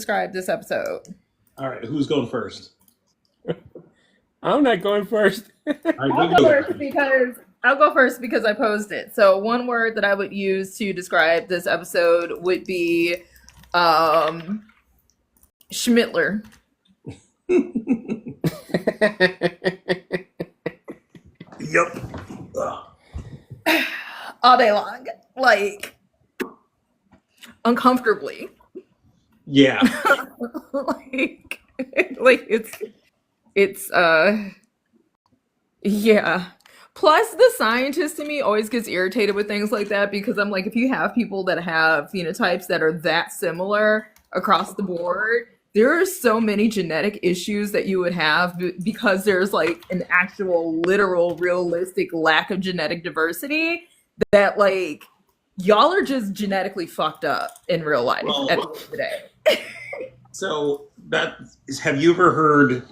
describe this episode? All right, who's going first? I'm not going first. All right, I'll go first because I posed it. So one word that I would use to describe this episode would be Schmittler. Yep. All day long. Like uncomfortably. Yeah. like it's yeah. Plus the scientist in me always gets irritated with things like that because I'm like, if you have people that have phenotypes that are that similar across the board, there are so many genetic issues that you would have because there's like an actual literal realistic lack of genetic diversity that like y'all are just genetically fucked up in real life at the end of the day. So that is, have you ever heard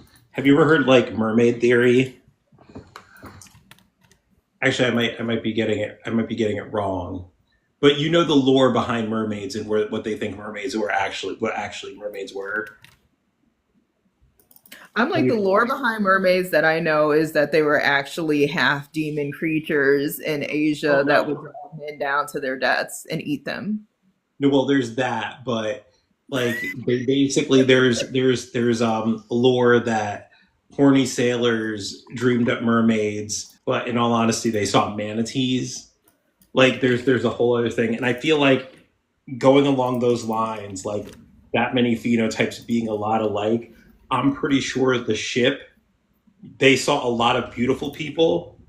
like mermaid theory? Actually, I might be getting it wrong. But you know the lore behind mermaids and what they think mermaids were what actually mermaids were. I'm like, the lore behind mermaids that I know is that they were actually half demon creatures in Asia that would drag men down to their deaths and eat them. No, well, there's that, but like they basically there's lore that horny sailors dreamed up mermaids, but in all honesty, they saw manatees. Like there's a whole other thing, and I feel like going along those lines, like that many phenotypes being a lot alike, I'm pretty sure the ship, they saw a lot of beautiful people,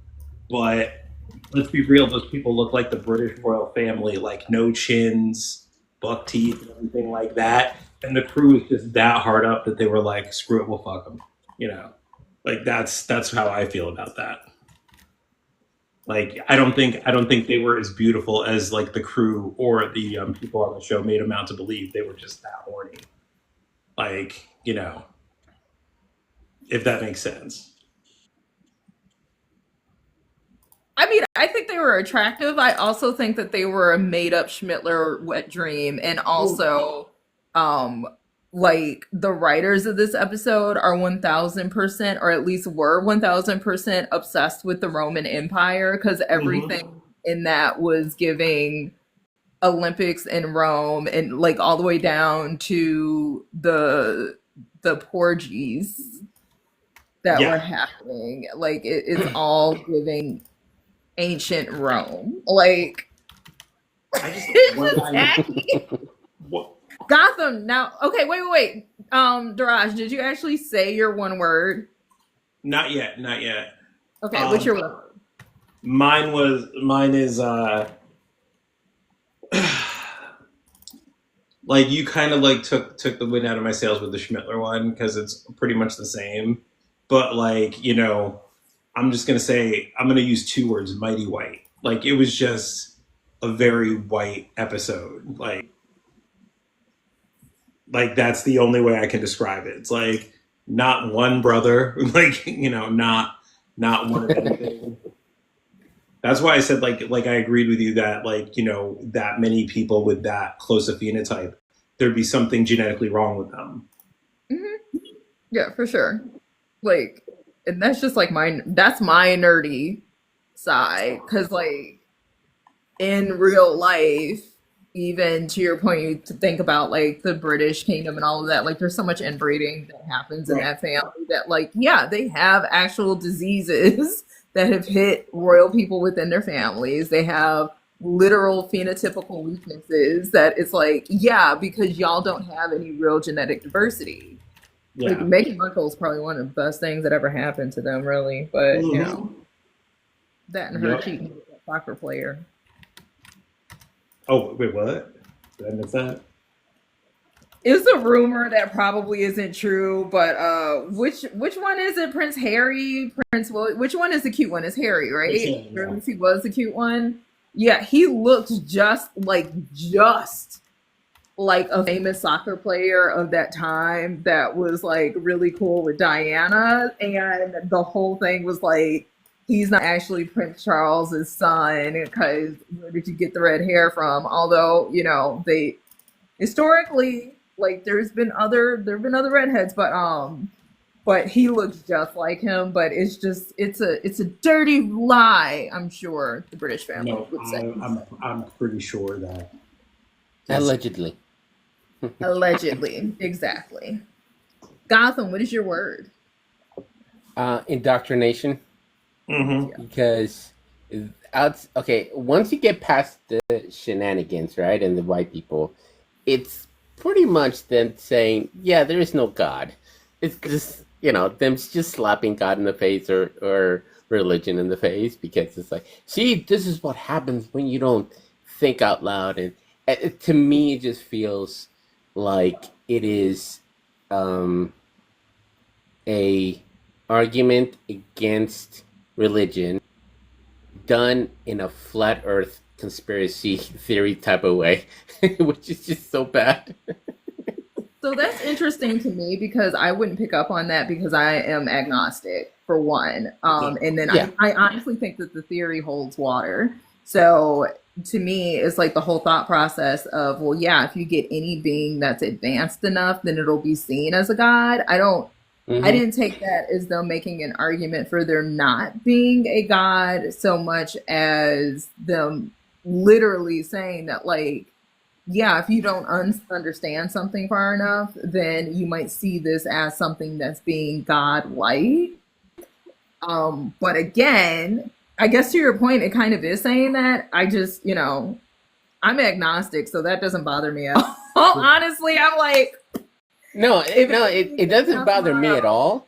but let's be real, those people look like the British royal family, like no chins, buck teeth, and everything like that. And the crew was just that hard up that they were like, screw it, we'll fuck them. You know, like that's how I feel about that. Like I don't think they were as beautiful as like the crew or the people on the show made them out to believe. They were just that horny. Like, you know, if that makes sense. I mean, I think they were attractive. I also think that they were a made-up Schmittler wet dream, and also, like the writers of this episode are 1,000%, or at least were 1,000% obsessed with the Roman Empire because everything in that was giving Olympics in Rome, and like all the way down to the orgies that were happening. Like it's all giving ancient Rome. Like Gotham. Now, okay, wait. Daraj, did you actually say your one word? Not yet. Okay, what's your one word? Mine is like you kind of like took the wind out of my sails with the Schmittler one because it's pretty much the same. But like, you know, I'm just gonna say I'm gonna use two words: mighty white. Like it was just a very white episode. Like that's the only way I can describe it. It's like not one brother, like, you know, not one of anything. That's why I said like I agreed with you that like, you know, that many people with that close a phenotype, there'd be something genetically wrong with them. Mm-hmm. Yeah, for sure. Like, and that's just like that's my nerdy side, because like in real life, even to your point, you to think about like the British kingdom and all of that, like there's so much inbreeding that happens in that family that like, yeah, they have actual diseases that have hit royal people within their families. They have literal phenotypical weaknesses that it's like, yeah, because y'all don't have any real genetic diversity. Yeah. Like making Markle is probably one of the best things that ever happened to them, really. But you know, that and her cheating with that soccer player. Oh wait, what? Did I miss that? It's a rumor that probably isn't true, but which one is it? Prince Harry, Prince William? Which one is the cute one? It's Harry, right? He was the cute one. Yeah, he looks just like a famous soccer player of that time that was like really cool with Diana, and the whole thing was like, he's not actually Prince Charles's son because where did you get the red hair from? Although, you know, they historically Like there have been other redheads, but he looks just like him. But it's a dirty lie. I'm sure the British family No, would say. I'm pretty sure that is. Allegedly. Allegedly, exactly. Gotham, what is your word? Indoctrination. Hmm. Yeah. Because okay, once you get past the shenanigans, right, and the white people, it's pretty much them saying, yeah, there is no God. It's just, them just slapping God in the face, or religion in the face, because it's like, see, this is what happens when you don't think out loud. And to me, it just feels like it is um, a argument against religion done in a flat earth conspiracy theory type of way, which is just so bad. So that's interesting to me because I wouldn't pick up on that because I am agnostic for one. Yeah. And then Yeah. I honestly think that the theory holds water. So to me, it's like the whole thought process of, well, yeah, if you get any being that's advanced enough, then it'll be seen as a god. I Hmm. didn't take that as them making an argument for there not being a god so much as them literally saying that, like, yeah, if you don't understand something far enough, then you might see this as something that's being God-like. But again, I guess to your point, it kind of is saying that. I'm agnostic, so that doesn't bother me at all. Honestly, I'm like, No, if it it means doesn't bother me at tomorrow, all.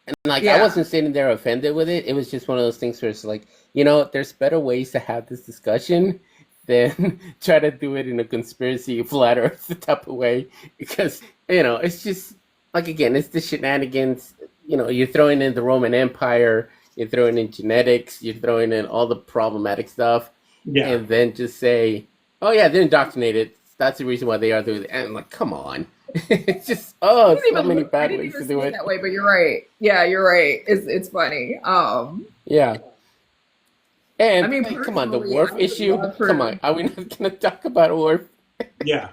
And like, I yeah, wasn't sitting there offended with it. It was just one of those things where it's like, there's better ways to have this discussion than try to do it in a conspiracy flat earth type of way. Because, it's just like, again, it's the shenanigans. You're throwing in the Roman Empire, you're throwing in genetics, you're throwing in all the problematic stuff, Yeah. and then just say, oh yeah, they're indoctrinated. That's the reason why they are doing it. And I'm like, come on. It's just, I oh, didn't so even many look, I bad didn't ways even to see do it it. that way, but you're right. Yeah, you're right. It's funny. Yeah. I And mean, come on, the personally, Worf I would issue. love Come for. on, are we not going to talk about Worf? Yeah.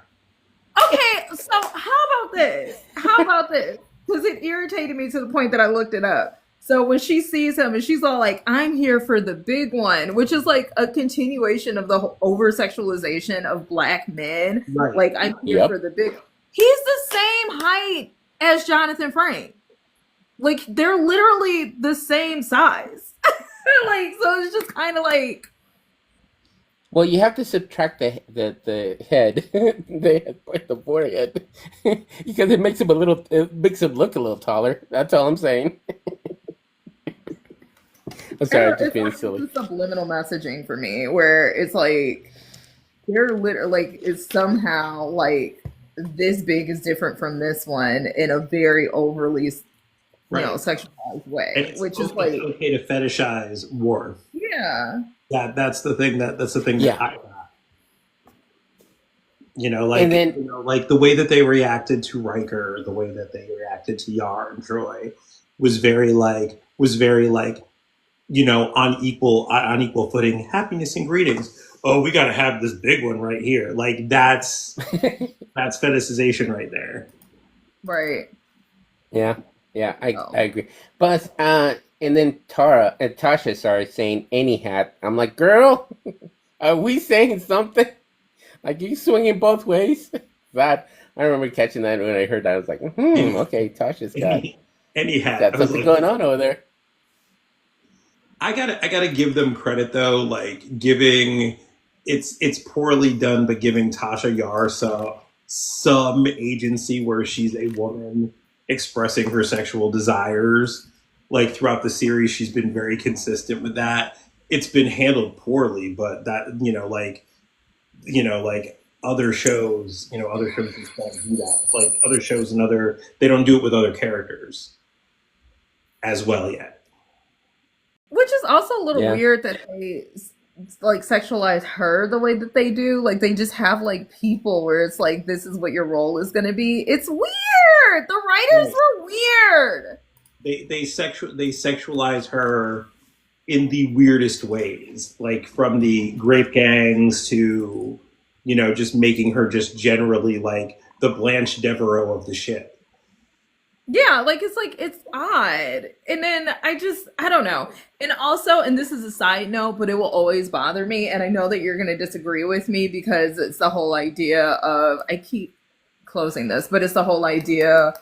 Okay, so how about this? How about this? Because it irritated me to the point that I looked it up. So when she sees him and she's all like, I'm here for the big one, which is like a continuation of the over sexualization of black men. Right. Like, I'm here for Yep. the big. He's the same height as Jonathan Frank. Like, they're literally the same size. Like, so it's just kind of like, Well, you have to subtract the head, the forehead, because it makes him look a little taller. That's all I'm saying. I'm I sorry, don't I'm know, just it's being like silly. this is subliminal messaging for me where it's like they're literally like it's somehow like this big is different from this one in a very overly Right. sexualized And way, which is it's like, okay to fetishize Worf. yeah, That's the thing that Yeah, I and then like the way that they reacted to Riker, the way that they reacted to Yar and Troy was very like on equal footing, happiness and greetings. Oh, we got to have this big one right here. Like that's fetishization right there. right. yeah, yeah, I So agree. But and then Tara and Tasha started saying any hat. I'm like, girl, are we saying something? Like, you swinging both ways? That I remember catching that when I heard that. I was like, okay, Tasha's got Any hat. got I was something like, going on over there. I gotta give them credit though, like giving it's poorly done, but giving Tasha Yar some agency where she's a woman expressing her sexual desires. Like throughout the series, she's been very consistent with that. It's been handled poorly, but that like other shows just don't do that. Like other shows and they don't do it with other characters as well yet. which is also a little Yeah. weird that they like sexualize her the way that they do. Like they just have like people where it's like this is what your role is going to be. It's weird. The writers Right. were weird. They sexualize her in the weirdest ways, like from the grape gangs to just making her just generally like the Blanche Devereaux of the ship. Yeah, it's odd. And then I don't know. And also, and this is a side note, but it will always bother me. And I know that you're going to disagree with me because it's the whole idea of, I keep closing this, but it's the whole idea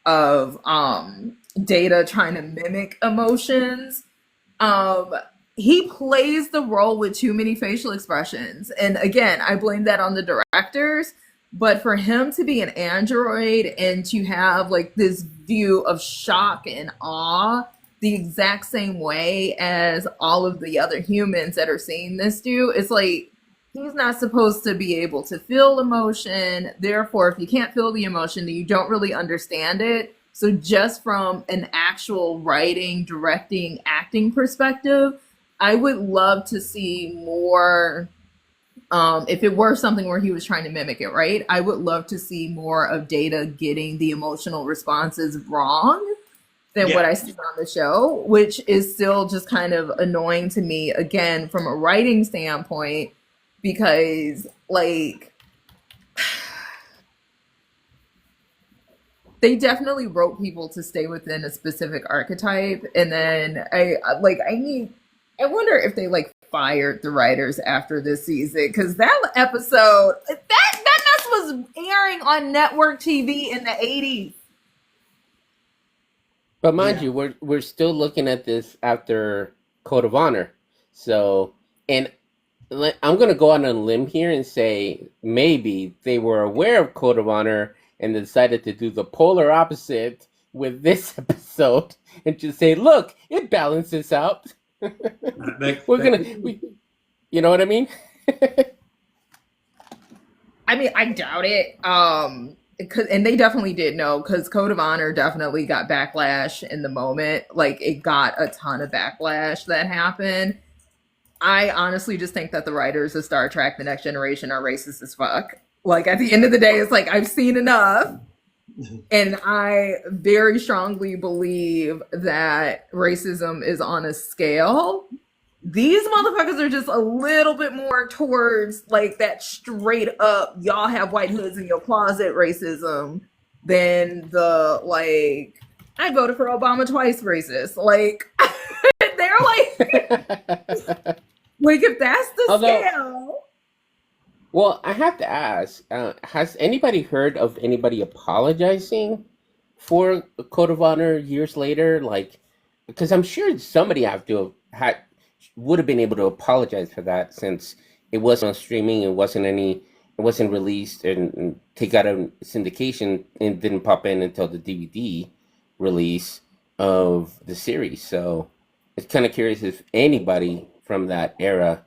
of Data trying to mimic emotions. Um, he plays the role with too many facial expressions. And again, I blame that on the directors. But for him to be an android and to have like this view of shock and awe the exact same way as all of the other humans that are seeing this do, it's like he's not supposed to be able to feel emotion. Therefore, if you can't feel the emotion, then you don't really understand it. So, just from an actual writing, directing, acting perspective, I would love to see more. If it were something where he was trying to mimic it, right? I would love to see more of Data getting the emotional responses wrong than what Yeah, I see on the show, which is still just kind of annoying to me, again, from a writing standpoint, because, like, they definitely wrote people to stay within a specific archetype. And then I wonder if they, like, fired the writers after this season, because that episode, that mess was airing on network TV in the 80s. But mind yeah, you, we're still looking at this after Code of Honor. So, and I'm going to go on a limb here and say maybe they were aware of Code of Honor and decided to do the polar opposite with this episode and just say, look, it balances out. that We're that gonna, could be. we, you know what I mean? I mean, I doubt it. And they definitely did know, because Code of Honor definitely got backlash in the moment. Like, it got a ton of backlash that happened. I honestly just think that the writers of Star Trek: The Next Generation are racist as fuck. Like, at the end of the day, it's like, I've seen enough. And I very strongly believe that racism is on a scale. These motherfuckers are just a little bit more towards like that straight up, y'all have white hoods in your closet racism than the, like, I voted for Obama twice racist. Like, they're like if that's the Although, scale. well, I have to ask, has anybody heard of anybody apologizing for a Code of Honor years later? Like, because I'm sure somebody have to have had would have been able to apologize for that since it wasn't on streaming, it wasn't released and take out of syndication and didn't pop in until the DVD release of the series. So it's kind of curious if anybody from that era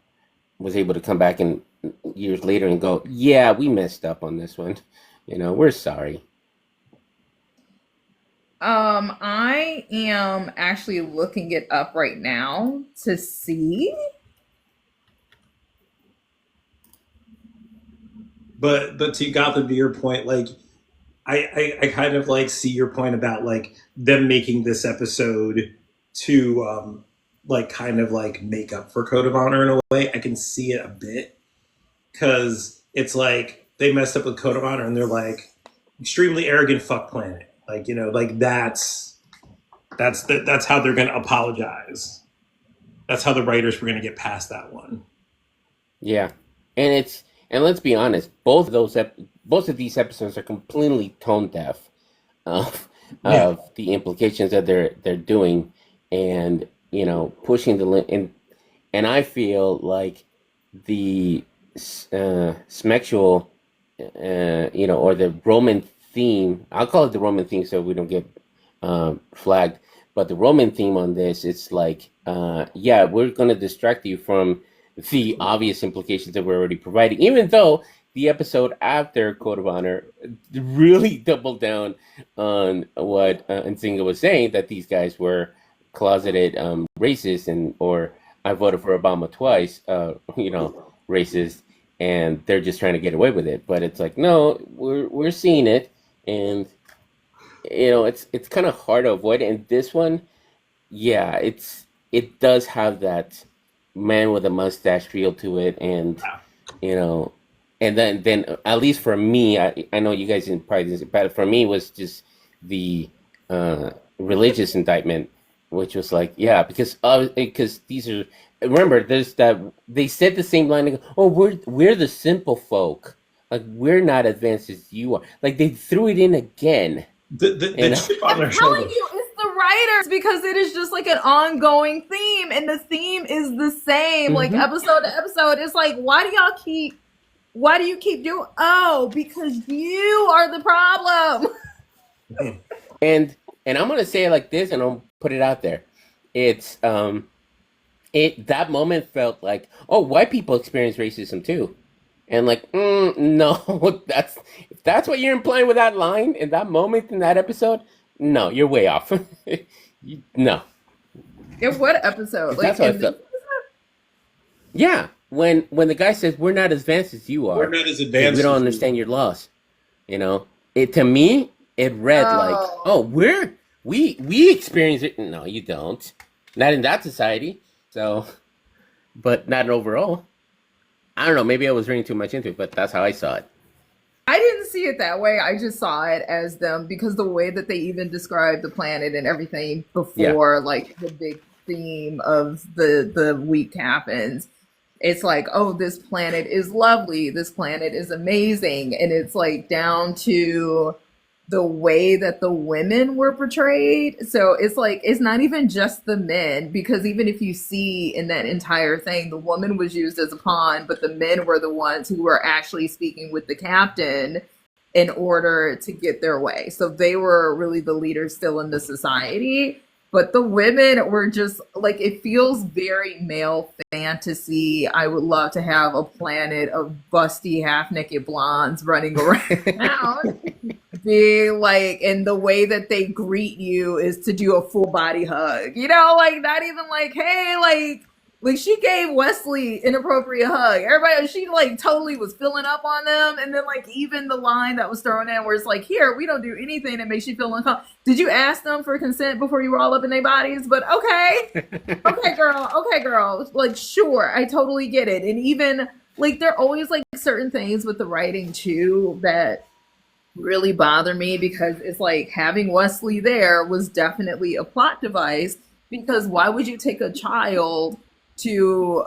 was able to come back and years later and go, yeah, we messed up on this one. We're sorry. I am actually looking it up right now to see. But to Gotham, to your point, like I kind of like see your point about like them making this episode to like kind of like make up for Code of Honor in a way. I can see it a bit because it's like they messed up with Code of Honor and they're like extremely arrogant fuck planet. Like like that's how they're gonna apologize. That's how the writers were gonna get past that one. Yeah, and let's be honest, both of these episodes are completely tone deaf of Yeah, the implications that they're doing, and pushing the limit. And I feel like the smexual, or the Roman theme. I'll call it the Roman theme so we don't get flagged. But the Roman theme on this, it's like, yeah, we're going to distract you from the obvious implications that we're already providing, even though the episode after Code of Honor really doubled down on what Nzinga was saying, that these guys were closeted racist and or I voted for Obama twice, racist, and they're just trying to get away with it. But it's like, no, we're seeing it, and it's kind of hard to avoid it. And this one, yeah, it does have that man with a mustache feel to it, and you know, And then at least for me, I know you guys didn't probably didn't, but for me it was just the religious indictment, which was like, yeah, because these are, remember, there's that they said the same line. Oh, we're the simple folk. Like we're not advanced as you are. Like they threw it in again. The You know? chip on I'm their telling shoulder. you, it's the writers because it is just like an ongoing theme, and the theme is the same, like Hmm. episode to episode. It's like, why do you keep doing? Oh, because you are the problem. And I'm gonna say it like this, and I'll put it out there. It's it that moment felt like, oh, white people experience racism too, and like, no, that's if that's what you're implying with that line in that moment in that episode, no, you're way off. No, In what episode? that's Like how I in felt. this? Yeah, when the guy says we're not as advanced as you We're are not as because we advanced don't as understand your laws, you know, it to me it read like, Oh, oh, we experience it. No, you don't. Not in that society. So, but not overall. I don't know. Maybe I was reading too much into it, but that's how I saw it. I didn't see it that way. I just saw it as them because the way that they even described the planet and everything Yeah. before like the big theme of the week happens. It's like, oh, this planet is lovely. This planet is amazing. And it's like down to the way that the women were portrayed. So it's like, it's not even just the men, because even if you see in that entire thing, the woman was used as a pawn, but the men were the ones who were actually speaking with the captain in order to get their way. So they were really the leaders still in the society. But the women were just like, it feels very male fantasy. I would love to have a planet of busty, half naked blondes running around. Be like, and the way that they greet you is to do a full body hug, like not even like, hey, like she gave Wesley inappropriate hug. Everybody, she like totally was filling up on them. And then like even the line that was thrown in where it's like, here, we don't do anything that makes you feel uncomfortable. Did you ask them for consent before you were all up in their bodies? But okay, okay, girl, like sure, I totally get it. And even like there are always like certain things with the writing too that really bother me, because it's like having Wesley there was definitely a plot device, because why would you take a child to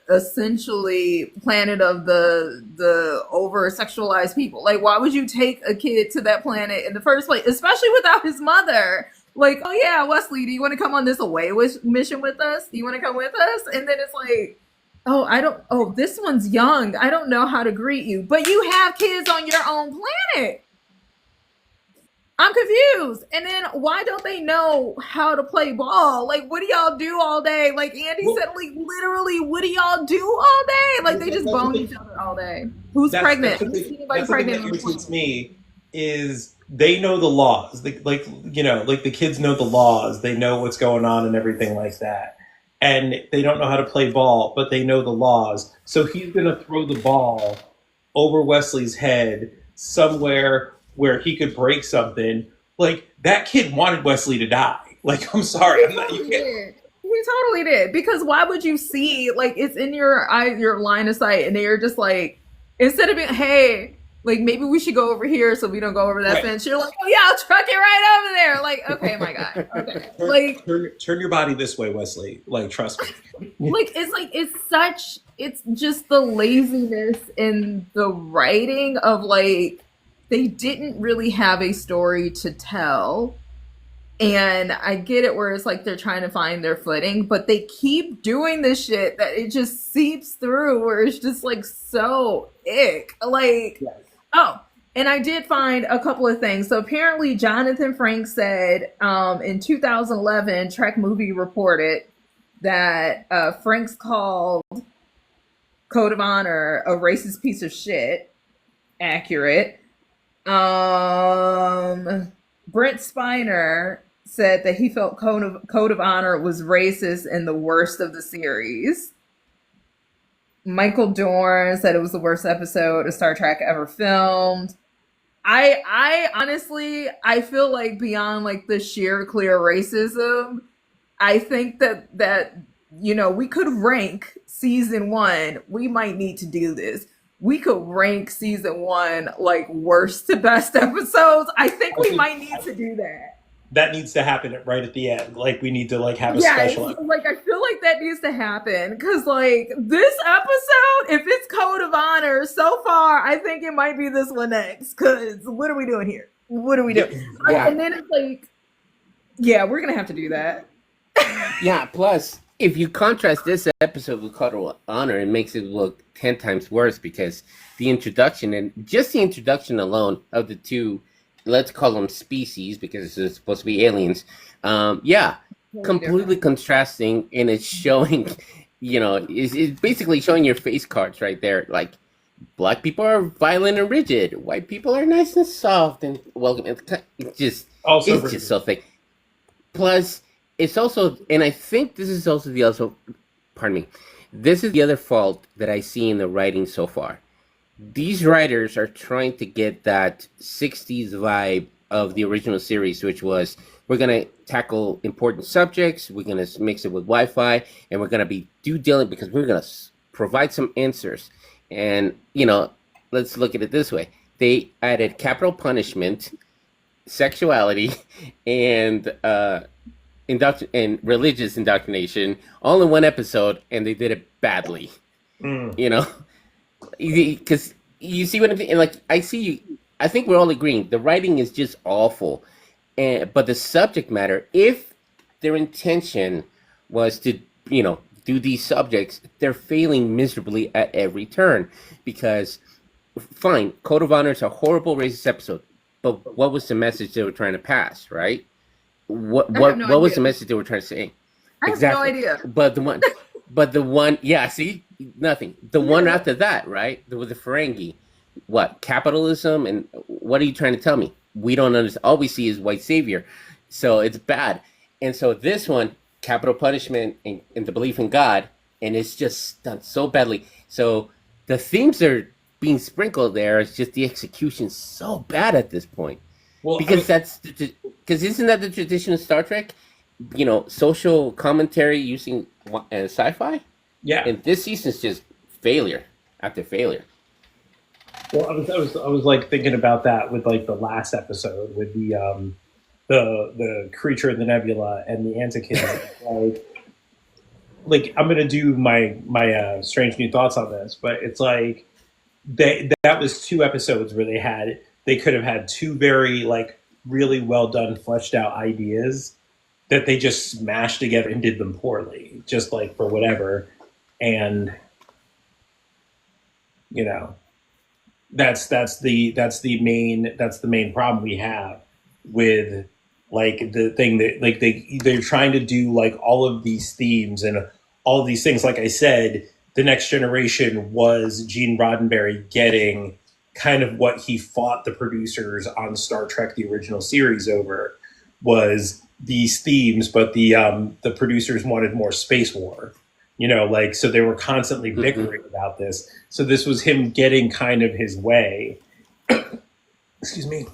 essentially planet of the over sexualized people? Like why would you take a kid to that planet in the first place, especially without his mother? Like, oh yeah, Wesley, do you want to come on this away mission with us? Do you want to come with us? And then it's like, oh, I don't. Oh, this one's young. I don't know how to greet you, but you have kids on your own planet. I'm confused. And then why don't they know how to play ball? Like, what do y'all do all day? Like Andy Well, said, like literally, what do y'all do all day? Like they just that's what bone they, each other all day. Who's that's pregnant? what Who's they, anybody that's the thing pregnant that on the irritates planet? me is they know the laws. Like like the kids know the laws. They know what's going on and everything like that. And they don't know how to play ball, but they know the laws. So he's gonna throw the ball over Wesley's head somewhere where he could break something. Like that kid wanted Wesley to die. Like I'm sorry, He I'm not. You totally can't. did. He totally did. Because why would you see like it's in your eye, your line of sight, and they're just like, instead of being, hey, like maybe we should go over here so we don't go over that Right. fence. You're like, oh yeah, I'll truck it right over there. Like, okay, my God, okay, Turn your body this way, Wesley. Like trust me. it's such, it's just the laziness in the writing of like they didn't really have a story to tell. And I get it where it's like they're trying to find their footing, but they keep doing this shit that it just seeps through where it's just like so ick. Like, Yes. oh, and I did find a couple of things. So apparently Jonathan Frank said in 2011, Trek Movie reported that Franks called Code of Honor a racist piece of shit. Accurate. Brent Spiner said that he felt Code of Honor was racist and the worst of the series. Michael Dorn said it was the worst episode of Star Trek ever filmed. I honestly, I feel like beyond like the sheer clear racism, I think that we could rank season one. We might need to do this. we could rank season 1 like worst to best episodes. I think I we think might need to do that. that needs to happen right at the end. Like we need to like have a Yes, special. like I feel like that needs to happen because, like, this episode, if it's Code of Honor, so far, I think it might be this one next. Because what are we doing here? What are we doing? Yeah. And then it's like, yeah, we're gonna have to do that. Yeah, plus, if you contrast this episode with Code of Honor, it makes it look 10 times worse because the introduction, and just the introduction alone of the two, let's call them species because it's supposed to be aliens, completely contrasting, and it's showing, it's basically showing your face cards right there. Like, black people are violent and rigid, white people are nice and soft and welcome. It's just so thick. Plus, it's also, and I think this is also this is the other fault that I see in the writing so far. These writers are trying to get that 60s vibe of the original series, which was, we're going to tackle important subjects, we're going to mix it with Wi-Fi, and we're going to be due diligent because we're going to provide some answers. And, let's look at it this way. They added capital punishment, sexuality, and and religious indoctrination all in one episode, and they did it badly. Because you see what I'm saying? Like, I think we're all agreeing the writing is just awful, but the subject matter, if their intention was to do these subjects, they're failing miserably at every turn. Because fine, Code of Honor is a horrible racist episode, but what was the message they were trying to pass, right? What was the message they were trying to say? I have no idea. But the one, yeah, see, nothing. The one after that, right? With the Ferengi, what, capitalism, and what are you trying to tell me? We don't understand. All we see is white savior, so it's bad. And so this one, capital punishment and the belief in God, and it's just done so badly. So the themes are being sprinkled there. It's just the execution's so bad at this point. Well, because because isn't that the tradition of Star Trek? Social commentary using sci-fi. Yeah. And this season's just failure after failure. Well, I was like thinking about that with like the last episode with the creature in the nebula and the Antikin. like I'm gonna do my strange new thoughts on this, but it's like that was 2 episodes where they could have had 2 very like really well done, fleshed out ideas that they just smashed together and did them poorly, just like for whatever. And that's the main problem we have with like the thing that like they're trying to do like all of these themes and all of these things. Like I said, The Next Generation was Gene Roddenberry getting kind of what he fought the producers on Star Trek, the original series, over, was these themes, but the producers wanted more space war, so they were constantly bickering about this. So this was him getting kind of his way. Excuse me.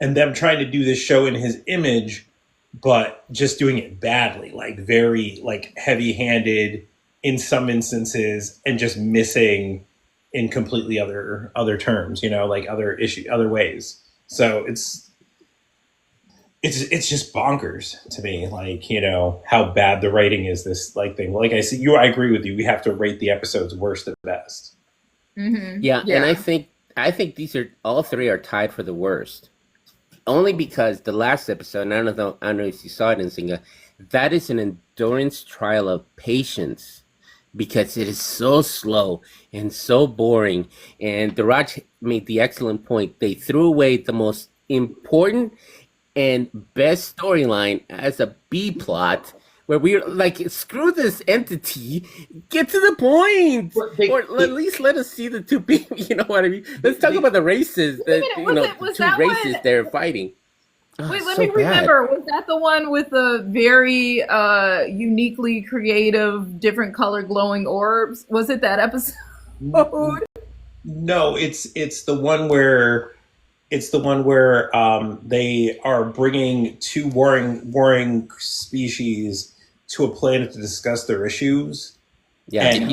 And them trying to do this show in his image, but just doing it badly, like very like heavy-handed in some instances, and just missing in completely other terms, like other ways. So it's just bonkers to me, like, how bad the writing is, this like thing. Like I see I agree with you. We have to rate the episodes worst to best. Mm-hmm. Yeah, and I think these are all 3 are tied for the worst. Only because the last episode, and I don't know if you saw it in Singa, that is an endurance trial of patience, because it is so slow and so boring. And Raj made the excellent point. They threw away the most important and best storyline as a B plot, where we're like, screw this entity, get to the point, or at least let us see the 2 people. You know what I mean? Let's talk about the races. The 2 races they're fighting. Wait, let me remember. Was that the one with the very uniquely creative, different color glowing orbs? Was it that episode? No, it's the one where they are bringing 2 warring species to a planet to discuss their issues. Yeah, and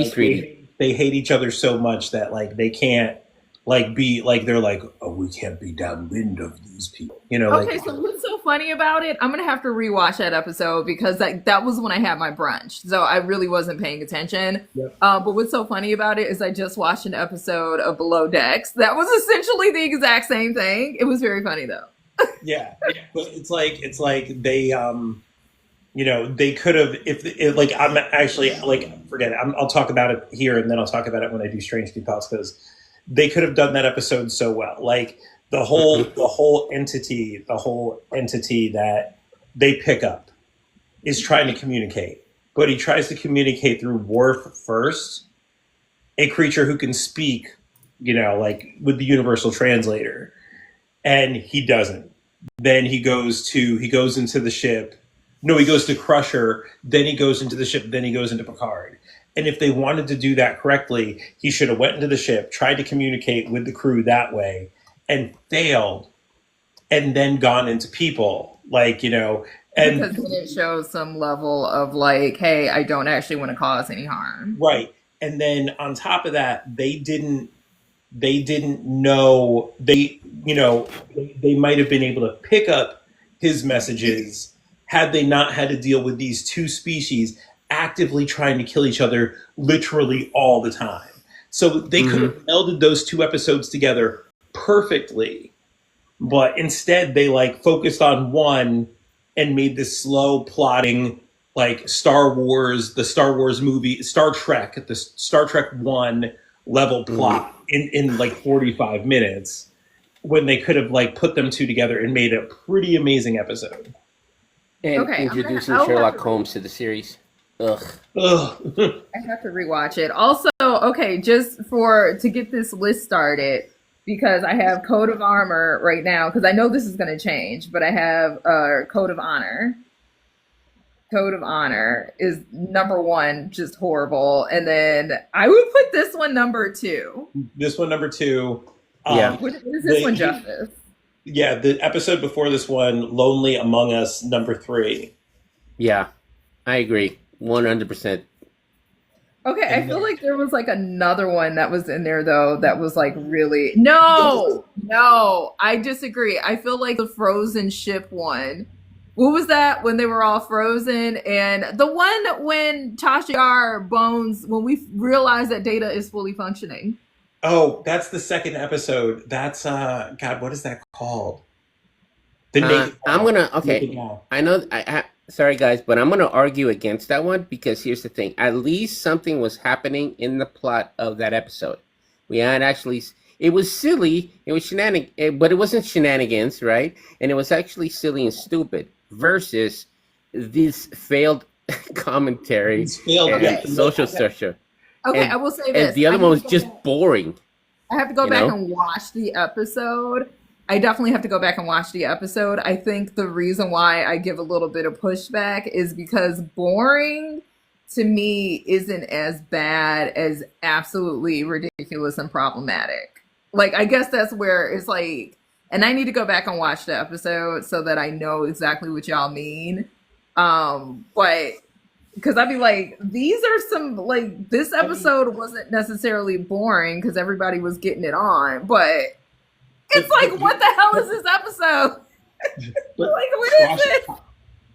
they hate each other so much that like they can't like be like they're like, oh, we can't be downwind of these people, you know, like Okay, so what's so funny about it? I'm gonna have to rewatch that episode because that was when I had my brunch, so I really wasn't paying attention. Yep. But what's so funny about it is I just watched an episode of Below Decks. That was essentially the exact same thing. It was very funny though. yeah, but it's like they you know, they could have if like I'm actually like forget it. I'll talk about it here and then I'll talk about it when I do Strange New Thoughts because they could have done that episode so well. Like the whole entity that they pick up is trying to communicate, but he tries to communicate through Worf first, a creature who can speak, you know, like with the universal translator, and he doesn't. Then he goes into the ship. No, he goes to Crusher, then he goes into the ship, then he goes into Picard. And if they wanted to do that correctly, he should have went into the ship, tried to communicate with the crew that way, and failed, and then gone into people. Like, you know, and Because then it shows some level of like, hey, I don't actually want to cause any harm. right. And then on top of that, they didn't know they you know they might have been able to pick up his messages had they not had to deal with these two species actively trying to kill each other literally all the time. So they could have melded those two episodes together perfectly, but instead they like focused on one and made this slow plotting like the Star Wars movie, the Star Trek 1 level plot in like 45 minutes when they could have like put them two together and made a pretty amazing episode. And Okay, introducing I'll have Sherlock to- Holmes to the series. Ugh. Ugh. I have to rewatch it. Also, okay, just to get this list started, because I have Code of Armor right now, because I know this is going to change, but I have Code of Honor. Code of Honor is number one, just horrible, and then I would put this one number two. This one number two. Yeah. What is this one, Justice? Yeah, the episode before this one, Lonely Among Us, number 3. Yeah, I agree. 100%. Okay, I feel like there was like another one that was in there though that was like really no, I disagree. I feel like the frozen ship one. What was that when they were all frozen? And the one when Tasha Yar Bones, when we realized that Data is fully functioning. Oh, that's the second episode. That's God, what is that called? The Naked I'm Gal. gonna Naked Gal. I know. Sorry, guys, but I'm gonna argue against that one because here's the thing: at least something was happening in the plot of that episode. We had actually. It was silly. It was but it wasn't shenanigans, right? And it was actually silly and stupid. Versus this failed commentary It's failed. and social structure. Okay, And- I will say And this. the other I one need was to go just back- boring. I have to go you back know? and watch the episode. I definitely have to go back and watch the episode. I think the reason why I give a little bit of pushback is because boring to me isn't as bad as absolutely ridiculous and problematic. Like, I guess that's where it's like, and I need to go back and watch the episode so that I know exactly what y'all mean. But because I'd be like, these are some, like, this episode wasn't necessarily boring because everybody was getting it on, but it's like, what the hell is this episode? But Like, what is it?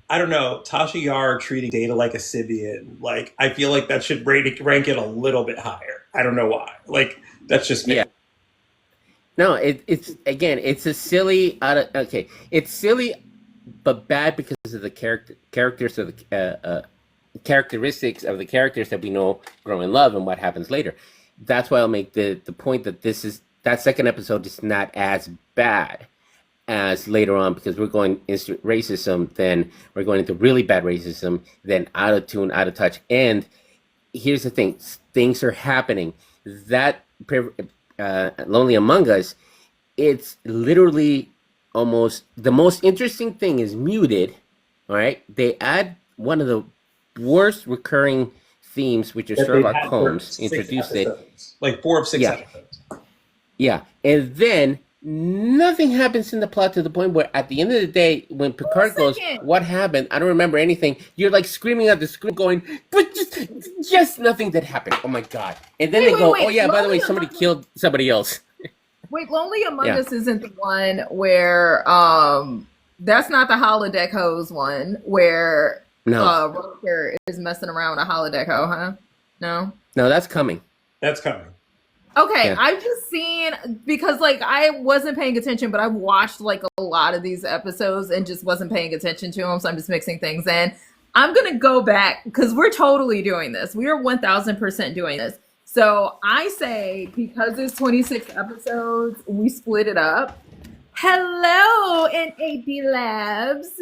I don't know. Tasha Yar treating Data like a Sibian. Like, I feel like that should rank it a little bit higher. I don't know why. Like, that's just me. Yeah. No, it's again, it's a silly. It's silly, but bad because of the characters of the characteristics of the characters that we know, grow in love, and what happens later. That's why I'll make the point that that second episode is not as bad as later on because we're going into racism, then we're going into really bad racism, then out of tune, out of touch. And here's the thing: things are happening. That Lonely Among Us, it's literally almost the most interesting thing is muted. All right, they add one of the worst recurring themes, which is That they've Sherlock had for Holmes, 6 introduced it. episodes. Like 4 of 6 Yeah. episodes. Yeah, and then nothing happens in the plot to the point where at the end of the day, when Picard goes, "What happened? I don't remember anything." You're like screaming at the screen, going, "But just nothing that happened." Oh my god! And then they go, "Oh yeah, by the way, somebody killed somebody else." Wait, Lonely Among Us isn't the one where that's not the holodeck hose one where Roker is messing around with a holodeck hoe, huh? No, that's coming. That's coming. Okay, I've just seen, because like I wasn't paying attention, but I've watched like a lot of these episodes and just wasn't paying attention to them, so I'm just mixing things in. I'm gonna go back because we're totally doing this. We are 1000% doing this. So I say, because it's 26 episodes, we split it up. Hello, NAD Labs.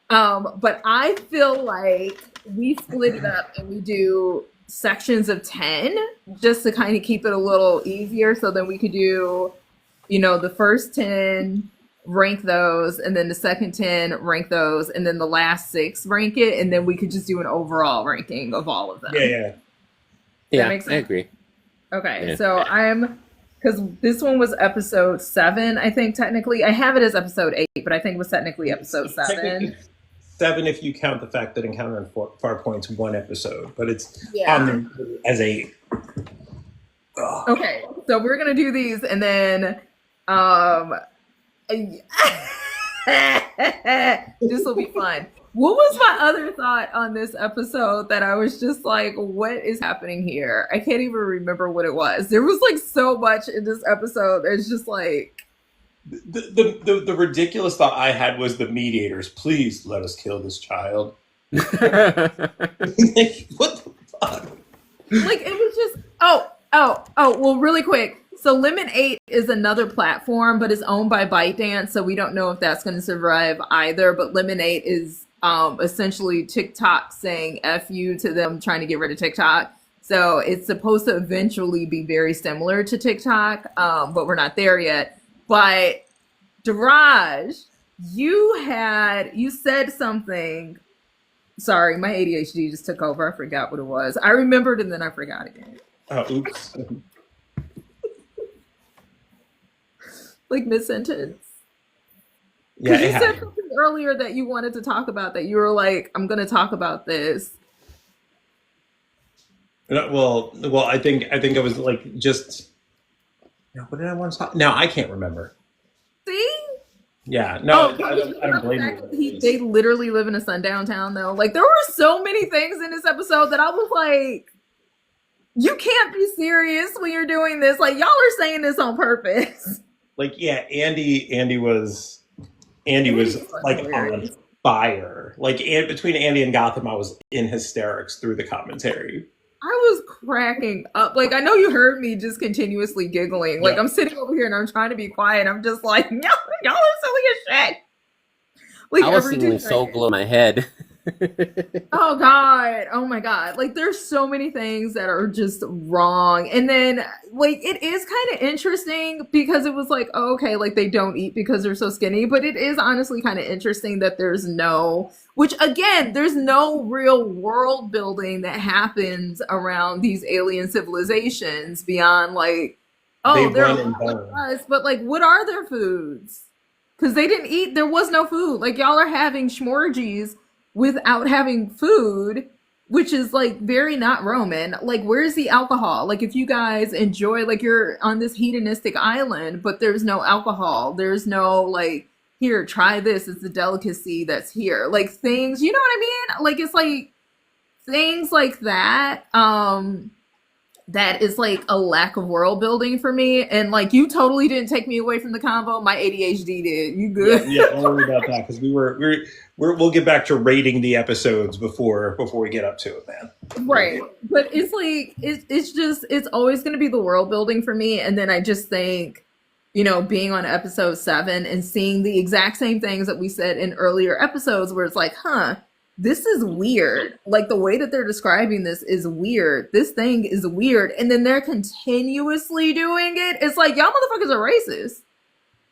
But I feel like we split it up and we do sections of 10 just to kind of keep it a little easier, so then we could do, the first 10, rank those, and then the second 10, rank those, and then the last 6, rank it, and then we could just do an overall ranking of all of them. Yeah, I agree. Okay, so because this one was episode 7, I think technically. I have it as episode 8, but I think it was technically episode 7. 7 if you count the fact that Encounter and Farpoint's one episode, but it's on as 8. Okay, so we're gonna do these, and then this will be fun. What was my other thought on this episode that I was just like, what is happening here? I can't even remember what it was. There was like so much in this episode. It's just like, the ridiculous thought I had was the mediators. Please let us kill this child. What the fuck? Like, it was just well, really quick. So Lemon 8 is another platform, but it's owned by ByteDance, so we don't know if that's going to survive either. But Lemon 8 is essentially TikTok saying F you to them trying to get rid of TikTok. So it's supposed to eventually be very similar to TikTok, but we're not there yet. But Daraj, you said something. Sorry, my ADHD just took over. I forgot what it was. I remembered and then I forgot again. Oh, oops. Like mid-sentence. Yeah, you said something earlier that you wanted to talk about, that you were like, I'm going to talk about this. Well, I think I was like just. What did I want to talk? No, I can't remember. See? Yeah, no, I don't blame you. They literally live in a sundown town, though. Like, there were so many things in this episode that I was like, you can't be serious when you're doing this. Like, y'all are saying this on purpose. Like, yeah, Andy was like on fire. Like, between Andy and Gotham, I was in hysterics through the commentary. I was cracking up. Like, I know you heard me just continuously giggling. Like, I'm sitting over here and I'm trying to be quiet. I'm just like, y'all are silly as shit. Like, I was singing Soul Glow in my head. Oh God. Oh my God. Like, there's so many things that are just wrong. And then, like, it is kind of interesting because it was like, oh, okay, like, they don't eat because they're so skinny. But it is honestly kind of interesting that there's no real world building that happens around these alien civilizations beyond like, oh, they're like us, but like, what are their foods? Because they didn't eat, there was no food. Like, y'all are having schmorgies without having food, which is like very not Roman. Like, where's the alcohol? Like, if you guys enjoy, like, you're on this hedonistic island, but there's no alcohol, there's no like, here, try this, it's a delicacy that's here. Like, things, you know what I mean? Like, it's like things like that. That is like a lack of world building for me. And like, you totally didn't take me away from the convo. My ADHD did. You good? Yeah, don't worry about that, because we'll get back to rating the episodes before we get up to it, man. Right. But it's like, it's always going to be the world building for me. And then I just think, being on episode 7 and seeing the exact same things that we said in earlier episodes, where it's like, this is weird. Like, the way that they're describing this is weird. This thing is weird. And then they're continuously doing it. It's like, y'all motherfuckers are racist.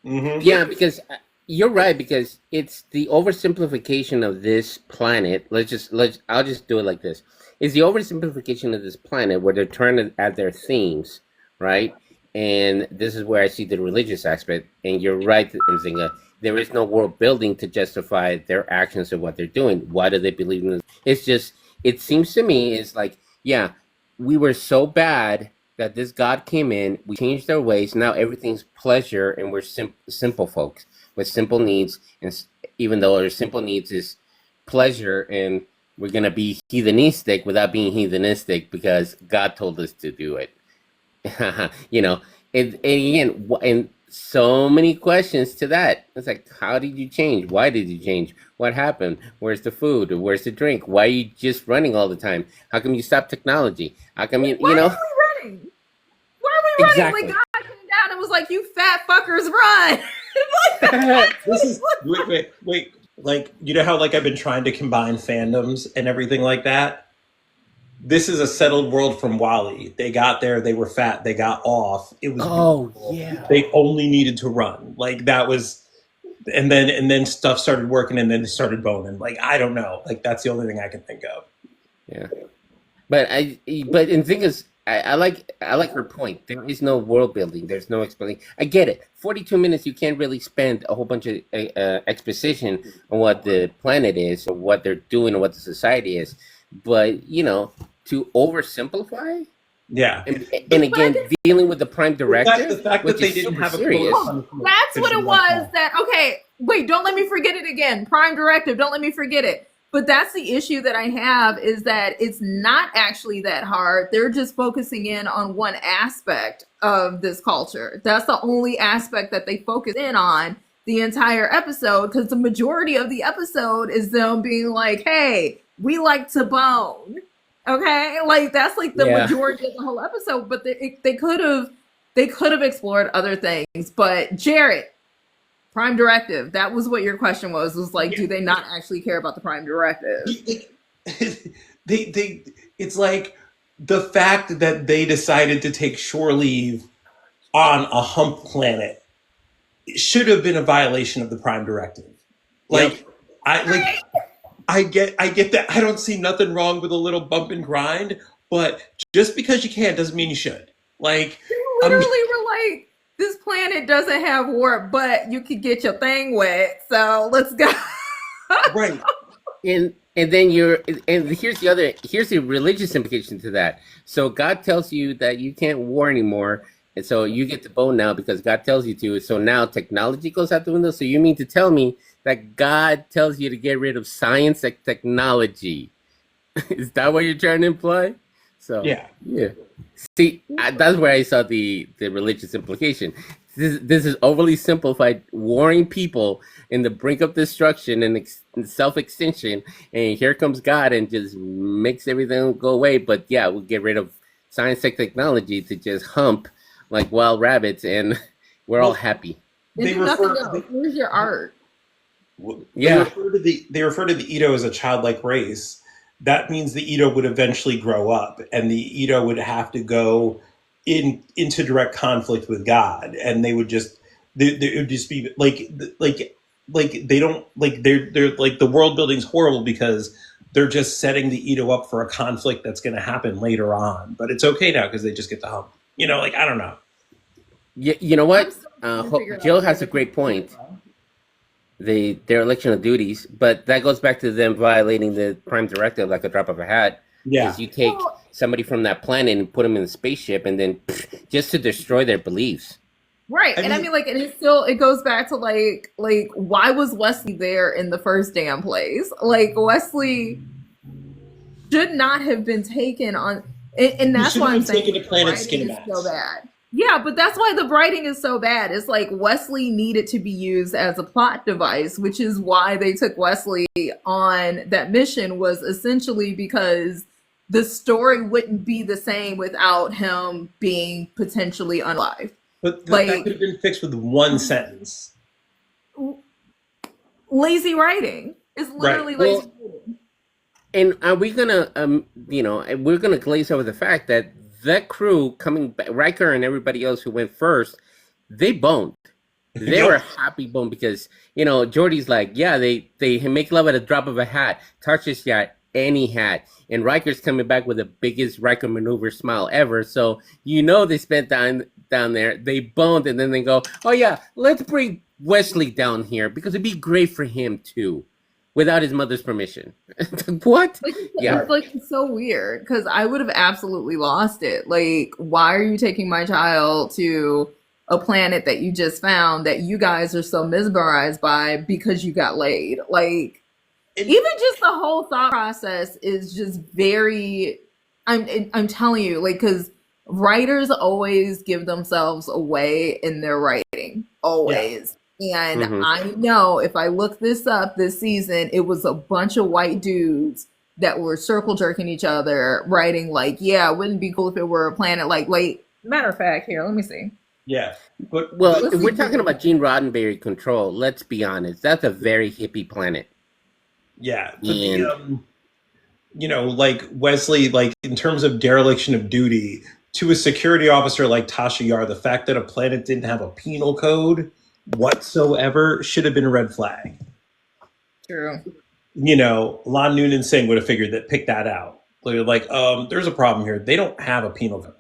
Mm-hmm. Yeah, because you're right, because it's the oversimplification of this planet. I'll just do it like this. It's the oversimplification of this planet where they're trying to add their themes, right? And this is where I see the religious aspect. And you're right, Nzinga. There is no world building to justify their actions or what they're doing. Why do they believe in this? It's just, it seems to me, it's like, yeah, we were so bad that this God came in, we changed our ways. Now everything's pleasure, and we're simple folks with simple needs. And even though our simple needs is pleasure, and we're going to be heathenistic without being heathenistic because God told us to do it. You know, and again, and so many questions to that. It's like, how did you change? Why did you change? What happened? Where's the food? Where's the drink? Why are you just running all the time? How come you stop technology? How come Why you know? are we running? Why are we Exactly. running? Like God came down and was like, "You fat fuckers, run!" This is wait. Like, you know how like I've been trying to combine fandoms and everything like that? This is a settled world from Wally. They got there, they were fat, they got off. It was Oh beautiful. yeah. They only needed to run. Like that was and then stuff started working and then they started boning. Like I don't know. Like that's the only thing I can think of. Yeah. But the thing is, I like her point. There is no world building. There's no explanation. I get it. 42 minutes, you can't really spend a whole bunch of exposition on what the planet is, or what they're doing, or what the society is. But you know, to oversimplify, Yeah. and again, dealing with the prime directive, The fact which that they is didn't super have a serious. quote. That's what it was. That okay? Wait, don't let me forget it again. Prime directive. Don't let me forget it. But that's the issue that I have, is that it's not actually that hard. They're just focusing in on one aspect of this culture. That's the only aspect that they focus in on the entire episode, because the majority of the episode is them being like, "Hey, we like to bone." Okay, like that's like the Yeah. majority of the whole episode. But they could have explored other things. But Jarrett, prime directive, that was what your question was like, Yeah. do they not actually care about the prime directive? They it's like the fact that they decided to take shore leave on a hump planet should have been a violation of the prime directive. Like I get that. I don't see nothing wrong with a little bump and grind, but just because you can doesn't mean you should. Like Literally were like, this planet doesn't have warp, but you could get your thing wet, so let's go. right. And then here's the religious implication to that. So God tells you that you can't war anymore, and so you get to bone now because God tells you to. So now technology goes out the window. So you mean to tell me that God tells you to get rid of science and technology? Is that what you're trying to imply? So Yeah. See, that's where I saw the religious implication. This is overly simplified, warring people in the brink of destruction and self-extinction, and here comes God and just makes everything go away. But yeah, we'll get rid of science and technology to just hump like wild rabbits, and we're all happy. They nothing refer else. Where's your art? Yeah. They refer to the Edo as a childlike race. That means the Edo would eventually grow up, and the Edo would have to go into direct conflict with God, and they would just it would just be like they don't like they're like the world building's horrible because they're just setting the Edo up for a conflict that's going to happen later on. But it's okay now because they just get to hump. You know, like I don't know. You know what? I'm still trying to figure Jill out has a great point. Their election of duties, but that goes back to them violating the prime directive like a drop of a hat. Yeah. Because you take somebody from that planet and put them in a spaceship, and then just to destroy their beliefs. Right. I mean, like, and it goes back to like why was Wesley there in the first damn place? Like, Wesley should not have been taken on, and that's why I'm saying taken to Planet writing is so bad. Yeah, but that's why the writing is so bad. It's like Wesley needed to be used as a plot device, which is why they took Wesley on that mission, was essentially because the story wouldn't be the same without him being potentially unalive. But Like- that could have been fixed with one sentence. Lazy writing. It's literally Right. lazy writing. And are we gonna, we're gonna glaze over the fact that that crew coming back, Riker and everybody else who went first, they boned. They Yep. were happy boned because Geordi's like, yeah, they make love at a drop of a hat. Tarsh's got any hat, and Riker's coming back with the biggest Riker maneuver smile ever. So they spent down there. They boned, and then they go, "Oh yeah, let's bring Wesley down here because it'd be great for him too, without his mother's permission." What? Like, Yeah. it's like it's so weird because I would have absolutely lost it. Like, why are you taking my child to a planet that you just found that you guys are so mesmerized by because you got laid? Like, even just the whole thought process is just very. I'm telling you, like, because writers always give themselves away in their writing, always. And Mm-hmm. I know if I look this up this season, it was a bunch of white dudes that were circle jerking each other, writing like, "Yeah, wouldn't it be cool if it were a planet like." Matter of fact, here, let me see. Yeah, but Well, Let's if see. we're talking about Gene Roddenberry control, let's be honest. That's a very hippie planet. yeah, but And like Wesley, like in terms of dereliction of duty to a security officer like Tasha Yar, the fact that a planet didn't have a penal code whatsoever should have been a red flag. True. Lon Noonan Singh would have figured that, picked that out. Like, there's a problem here. They don't have a penal code.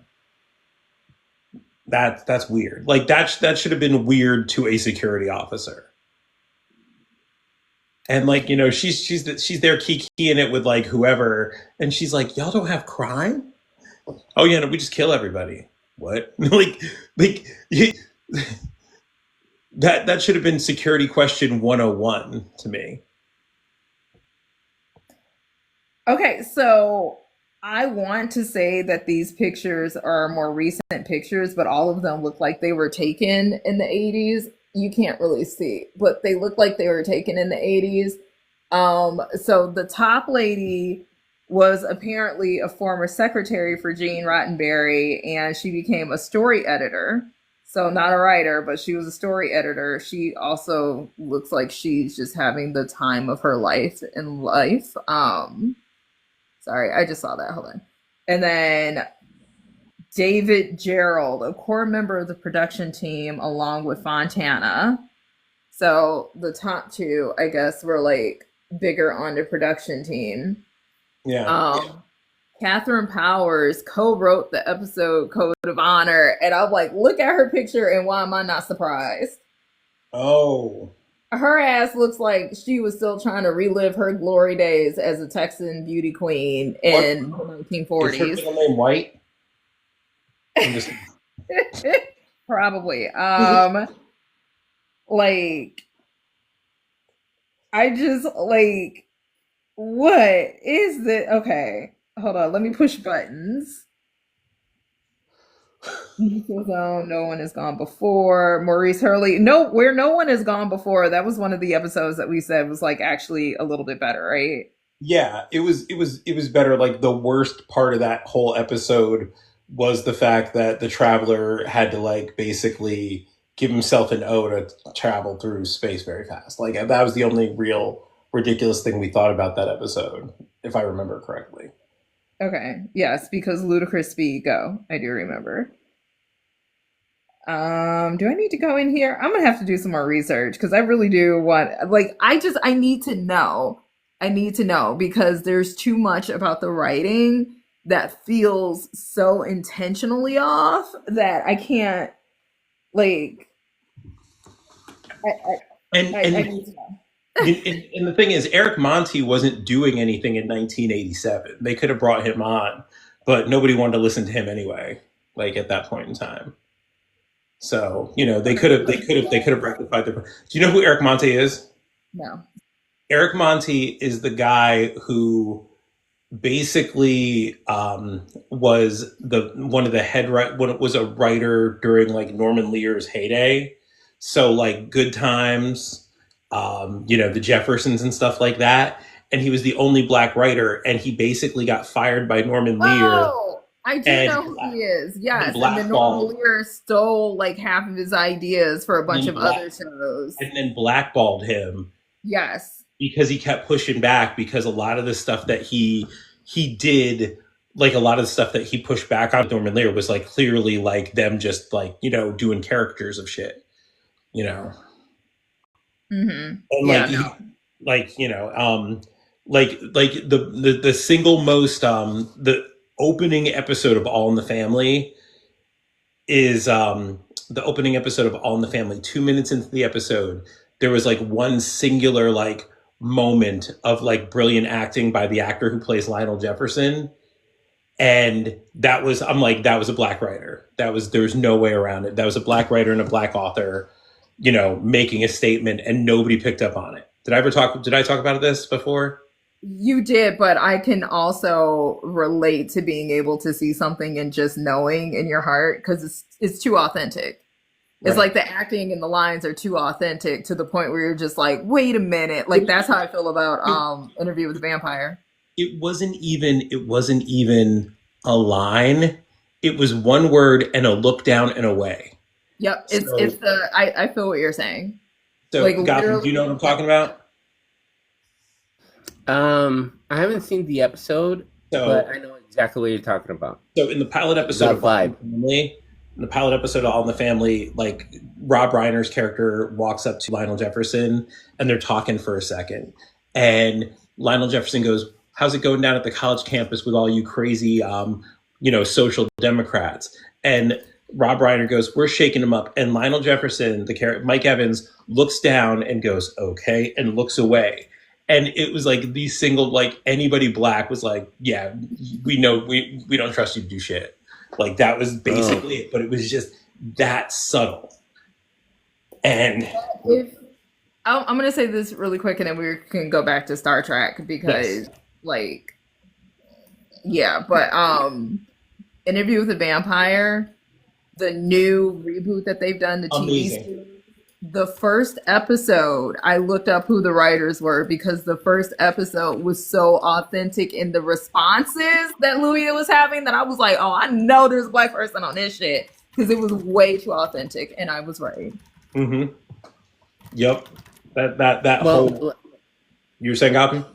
That's weird. Like that should have been weird to a security officer. And like, she's there keying it with like whoever, and she's like, "Y'all don't have crime? Oh yeah, no, we just kill everybody." What? like that should have been security question 101 to me. Okay, so I want to say that these pictures are more recent pictures, but all of them look like they were taken in the 80s. You can't really see, but they look like they were taken in the 80s. So the top lady was apparently a former secretary for Gene Roddenberry, and she became a story editor. So not a writer, but she was a story editor. She also looks like she's just having the time of her life in life. Sorry, I just saw that. Hold on. And then David Gerald, a core member of the production team, along with Fontana. So the top two, I guess, were like bigger on the production team. Yeah. Catherine Powers co-wrote the episode Code of Honor, and I'm like, look at her picture, and why am I not surprised? Oh. Her ass looks like she was still trying to relive her glory days as a Texan beauty queen in the 1940s. Is her name White? Just... Probably. Like, I just like, what is that? Okay, hold on. Let me push buttons. No one has gone before. Maurice Hurley. No, where no one has gone before. That was one of the episodes that we said was like actually a little bit better, right? Yeah, it was better. Like the worst part of that whole episode was the fact that the Traveler had to like basically give himself an O to travel through space very fast. Like that was the only real ridiculous thing we thought about that episode, if I remember correctly. Okay. Yes, because ludicrous speed. Go. I do remember. Do I need to go in here? I'm gonna have to do some more research because I really do want, like, I need to know. I need to know because there's too much about the writing that feels so intentionally off that I can't, like, I need to know. And the thing is, Eric Monti wasn't doing anything in 1987. They could have brought him on, but nobody wanted to listen to him anyway. Like at that point in time, so they could have rectified the. Do you know who Eric Monti is? No. Eric Monti is the guy who basically was one of the head was a writer during like Norman Lear's heyday. So like Good Times, the Jeffersons and stuff like that. And he was the only black writer, and he basically got fired by Norman Lear. Oh, I do know who he is. Yes, and then Norman Lear stole like half of his ideas for a bunch of other shows, and then blackballed him. Yes, because he kept pushing back because a lot of the stuff that he did, like a lot of the stuff that he pushed back on Norman Lear was like clearly like them just like doing characters of shit, Mm-hmm. And like the single most the opening episode of All in the Family is the opening episode of All in the Family. 2 minutes into the episode, there was like one singular like moment of like brilliant acting by the actor who plays Lionel Jefferson, and that was, I'm like, that was a black writer. That was, there's no way around it. That was a black writer and a black author, making a statement, and nobody picked up on it. Did I talk about this before? You did, but I can also relate to being able to see something and just knowing in your heart because it's too authentic. It's Right. like the acting and the lines are too authentic to the point where you're just like, wait a minute. Like that's how I feel about Interview with the Vampire. It wasn't even a line. It was one word and a look down and away. Yep, it's So the I feel what you're saying. so Like Gotham, do you know what literally, I'm talking about? I haven't seen the episode, but So I know exactly what you're talking about. so in the pilot episode That of All in vibe. the Family, like Rob Reiner's character walks up to Lionel Jefferson and they're talking for a second. And Lionel Jefferson goes, "How's it going down at the college campus with all you crazy social democrats?" And Rob Reiner goes, "We're shaking them up." And Lionel Jefferson, the character Mike Evans, looks down and goes, "Okay," and looks away. And it was like the single, like anybody black was like, "Yeah, we know, we don't trust you to do shit." Like that was Oh, basically it, but it was just that subtle. And if I'm gonna say this really quick and then we can go back to Star Trek yes, because like yeah, but Interview with the Vampire, the new reboot that they've done, the TV amazing. series, the first episode, I looked up who the writers were because the first episode was so authentic in the responses that Luia was having that I was like, oh, I know there's a black person on this shit because it was way too authentic, and I was right. Mm-hmm. Yep. That whole, well, you were saying, Gotham?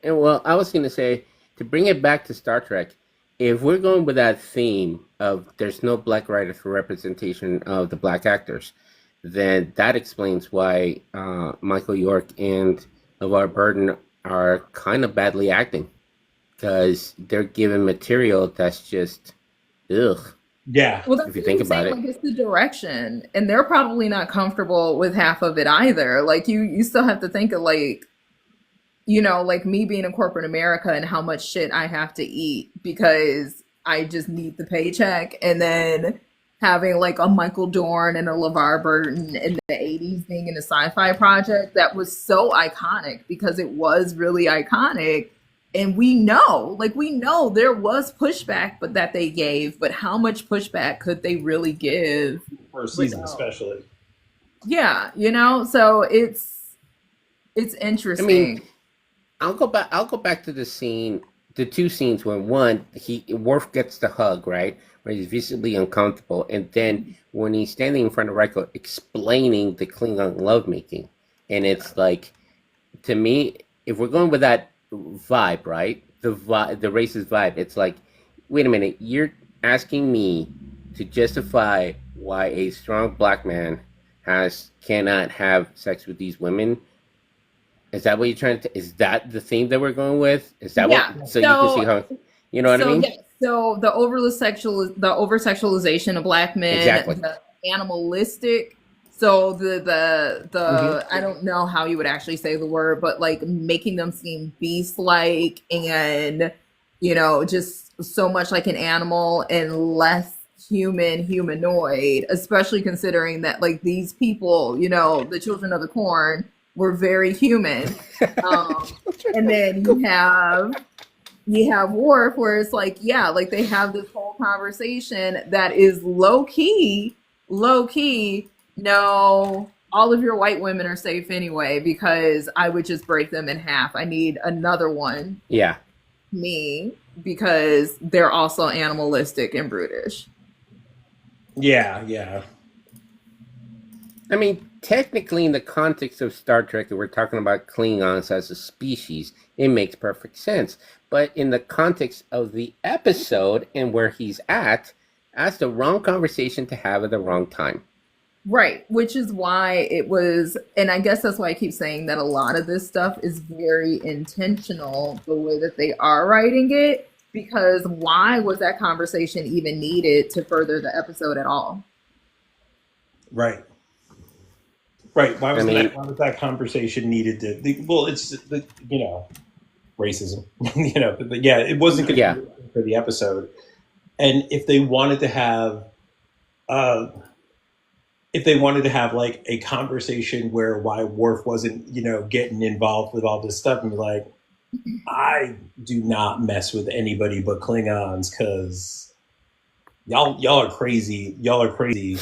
I was going to say, to bring it back to Star Trek, if we're going with that theme of there's no black writers for representation of the black actors, then that explains why Michael York and LeVar Burton are kind of badly acting because they're given material that's just ugh. Yeah. Well, that's If you what think I'm about saying. it, Like, it's the direction, and they're probably not comfortable with half of it either. Like, you still have to think of like, like me being in corporate America and how much shit I have to eat because I just need the paycheck, and then having like a Michael Dorn and a LeVar Burton in the '80s being in a sci-fi project that was so iconic because it was really iconic. And we know there was pushback, but that they gave, but how much pushback could they really give First season, without? especially. Yeah, so it's I mean, interesting. I'll go back to the scene, the two scenes when one Worf gets the hug, right, where he's visibly uncomfortable, and then when he's standing in front of Riker explaining the Klingon lovemaking, and it's like, to me, if we're going with that vibe, right, the racist vibe, it's like, wait a minute, you're asking me to justify why a strong black man has cannot have sex with these women. Is that what you're trying to? Is that the theme that we're going with? Is that what? Yeah. So you can see So how, you know what I so mean? yes. So the over sexualization of black men, Exactly. the animalistic. So Hmm. I don't know how you would actually say the word, but like making them seem beast like and just so much like an animal and less humanoid, especially considering that like these people, the children of the corn were very human. Um, and then you have Worf where it's like, yeah, like they have this whole conversation that is low key. No, all of your white women are safe anyway because I would just break them in half. I need another one, Yeah. me, because they're also animalistic and brutish. Yeah, yeah. I mean, technically, in the context of Star Trek, if we're talking about Klingons as a species, it makes perfect sense. But in the context of the episode and where he's at, that's the wrong conversation to have at the wrong time. Right, which is why it was, and I guess that's why I keep saying that a lot of this stuff is very intentional, the way that they are writing it, because why was that conversation even needed to further the episode at all? Right. Right. I mean, Why was that conversation needed well, it's racism. But yeah, it wasn't going to yeah, be for the episode. And uh, if they wanted to have like a conversation where why Worf wasn't, getting involved with all this stuff and be like, I do not mess with anybody but Klingons because y'all are crazy. Y'all are crazy.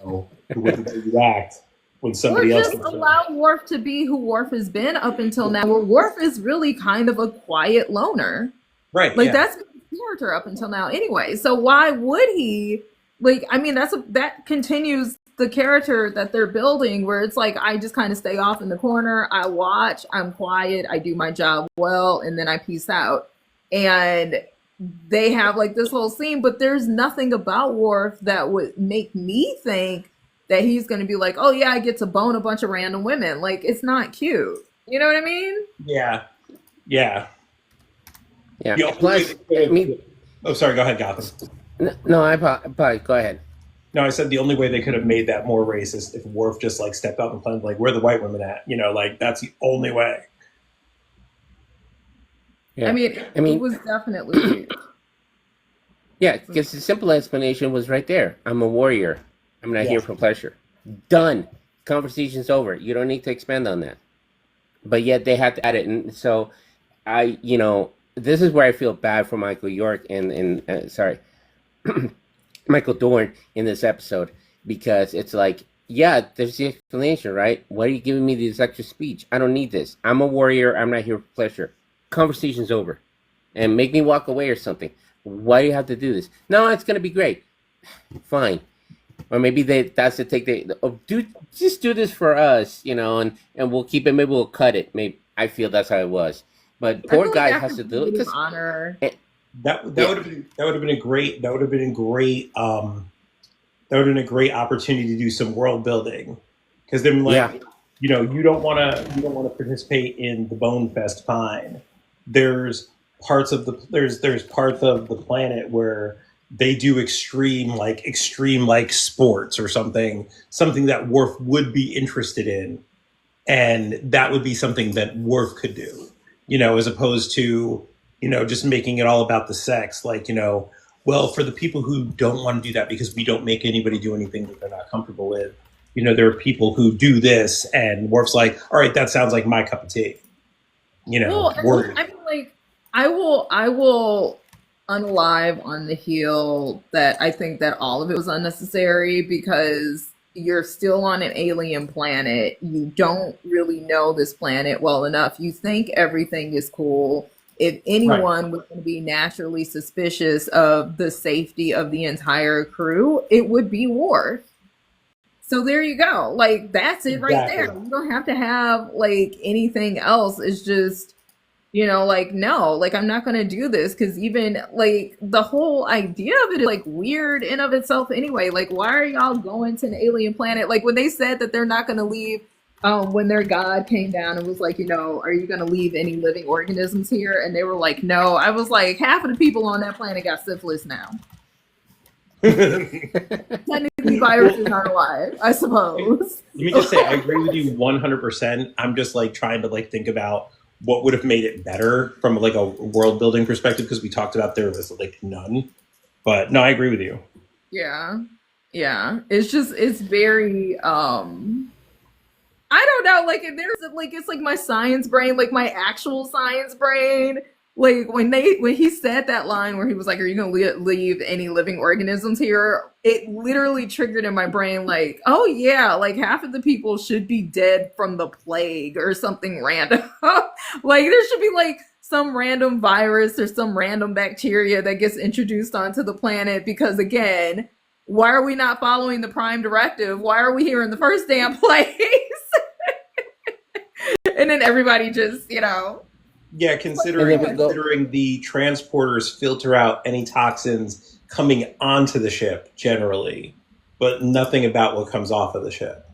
The way that you act when Or somebody else just gets allow Worf to be who Worf has been up until now, where Worf is really kind of a quiet loner. right. Like Yeah. that's his character up until now anyway. So why would he like I mean that continues the character that they're building where it's like I just kind of stay off in the corner, I watch, I'm quiet, I do my job well, and then I peace out. And they have like this whole scene, but there's nothing about Worf that would make me think that he's going to be like, oh yeah, I get to bone a bunch of random women. Like it's not cute. You know what I mean? Yeah. Yeah. yeah. The only way Plus, they I could mean, have, oh, sorry. Go ahead, Gotham. no, probably go ahead. No, I said the only way they could have made that more racist if Worf just like stepped up and played like, where are the white women at? Like that's the only way. Yeah, I mean, I it mean, was definitely cute. yeah, because the simple explanation was right there. I'm a warrior. I'm not Yeah. here for pleasure. Done. Conversation's over. You don't need to expand on that. But yet they had to add it, and so this is where I feel bad for Michael York and sorry, Michael Dorn in this episode because it's like, yeah, there's the explanation, right? Why are you giving me this extra speech? I don't need this. I'm a warrior. I'm not here for pleasure. Conversation's over, and make me walk away or something. Why do you have to do this? No, it's gonna be great. Fine. Or maybe that's the take just do this for us, and we'll keep it. Maybe we'll cut it. Maybe I feel that's how it was. But I poor feel like guy that has to could do it be because honor. That yeah, would have been a great a great opportunity to do some world building because then yeah, like you don't want to participate in the Bone Fest. Fine. There's there's parts of the planet where they do extreme like sports or something that Worf would be interested in, and that would be something that Worf could do, as opposed to just making it all about the sex. Like, well, for the people who don't want to do that because we don't make anybody do anything that they're not comfortable with, there are people who do this, and Worf's like, all right, that sounds like my cup of tea. Well, Word. I mean, like, I will unalive on the heel that I think that all of it was unnecessary because you're still on an alien planet. You don't really know this planet well enough. You think everything is cool. If Right. anyone was going to be naturally suspicious of the safety of the entire crew, it would be Worf. So there you go. Like that's it right there. Exactly. You don't have to have like anything else. It's just, like no, like I'm not gonna do this because even like the whole idea of it is like weird in of itself anyway. Like why are y'all going to an alien planet? Like when they said that they're not gonna leave, when their god came down and was like, are you gonna leave any living organisms here? And they were like, no. I was like, half of the people on that planet got syphilis now. Technically, viruses aren't alive, I suppose. Let me just say, I agree with you 100%. I'm just like trying to like think about what would have made it better from like a world building perspective because we talked about there was like none. But no, I agree with you. Yeah. Yeah. It's very I don't know, like there's like it's like my science brain, like my actual science brain. Like when he said that line where he was like, "Are you gonna leave any living organisms here?" It literally triggered in my brain, like, "Oh yeah, like half of the people should be dead from the plague or something random." Like there should be like some random virus or some random bacteria that gets introduced onto the planet because again, why are we not following the Prime Directive? Why are we here in the first damn place? And then everybody just, Yeah, and then we go. considering the transporters filter out any toxins coming onto the ship generally, but nothing about what comes off of the ship.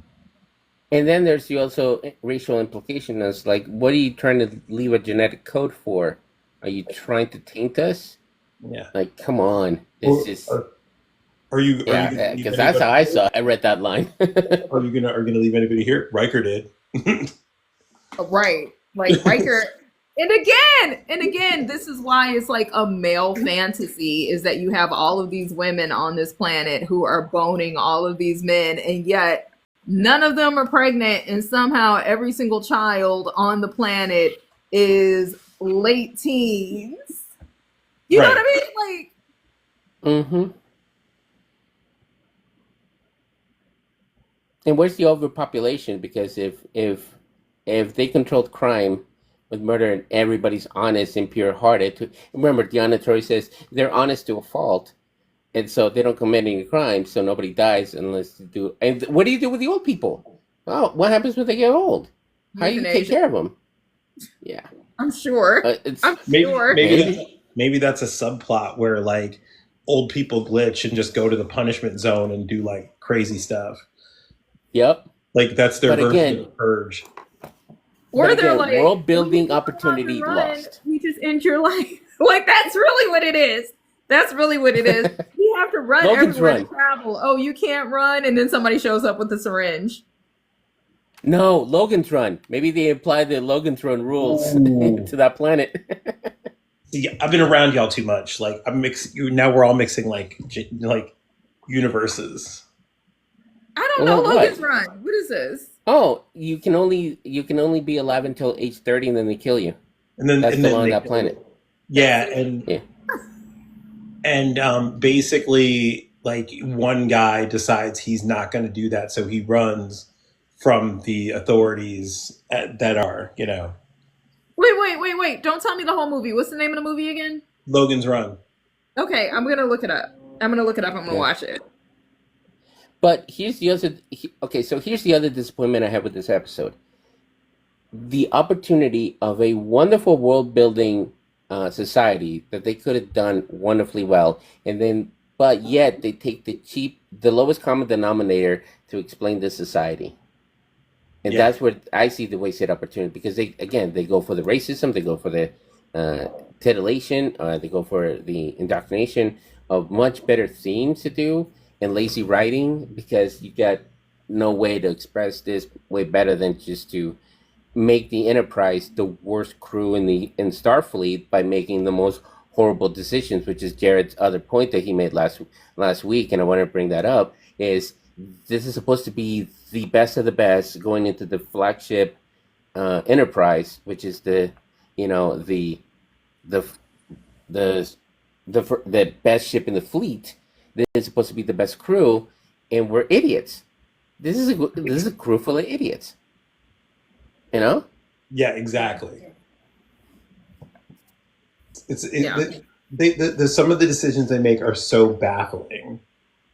And then there's the also racial implication. Is like, what are you trying to leave a genetic code for? Are you trying to taint us? Yeah. Like, come on. It's Or, just, are you gonna yeah, leave because that's anybody how I here? saw it. I read that line. Are you gonna leave anybody here? Riker did. Right. Like Riker. And again, this is why it's like a male fantasy is that you have all of these women on this planet who are boning all of these men, and yet none of them are pregnant, and somehow every single child on the planet is late teens. You know what Right. I mean? hmm And where's the overpopulation? Because if they controlled crime with murder and everybody's honest and pure hearted, remember Deanna Troy says they're honest to a fault, and so they don't commit any crime, so nobody dies unless you do. And what do you do with the old people? Oh, what happens when they get old? How do you take Euthanasia. care of them? Yeah, I'm sure. it's I'm sure. maybe. Maybe that's a subplot where like old people glitch and just go to the punishment zone and do like crazy stuff. Yep. Like that's their But version of again, the purge. Or they're like, world when you building go allowed to opportunity run, lost. we just end your life. Like that's really what it is. That's really what it is. You have to run Logan's everywhere to Run. travel. Oh, you can't run, and then somebody shows up with a syringe. No, Logan's Run. Maybe they apply the Logan's Run rules Ooh. to that planet. See, I've been around y'all too much. Like I'm mixing. Now we're all mixing like universes. I don't know Well, what? Logan's Run. What is this? Oh, you can only be alive until age 30, and then they kill you. That's And the then law on they that planet. yeah, That's Yeah. and basically like one guy decides he's not going to do that, so he runs from the authorities that are wait. Don't tell me the whole movie. What's the name of the movie again? Logan's Run. Okay, I'm gonna look it up. I'm gonna look it up. I'm gonna Yeah. watch it. But here's the other. Okay, so here's the other disappointment I have with this episode: the opportunity of a wonderful world building society that they could have done wonderfully well, and then but yet they take the lowest common denominator to explain the society. And Yeah. that's where I see the wasted opportunity because they go for the racism, they go for the uh, titillation, they go for the indoctrination of much better themes to do and lazy writing because you got no way to express this way better than just to make the Enterprise the worst crew in Starfleet by making the most horrible decisions, which is Jared's other point that he made last week, and I want to bring that up is this is supposed to be the best of the best going into the flagship Enterprise, which is the the the the best ship in the fleet. This is supposed to be the best crew, and we're idiots. This is a crew full of idiots. You know? Yeah, exactly. It's Yeah. some of the decisions they make are so baffling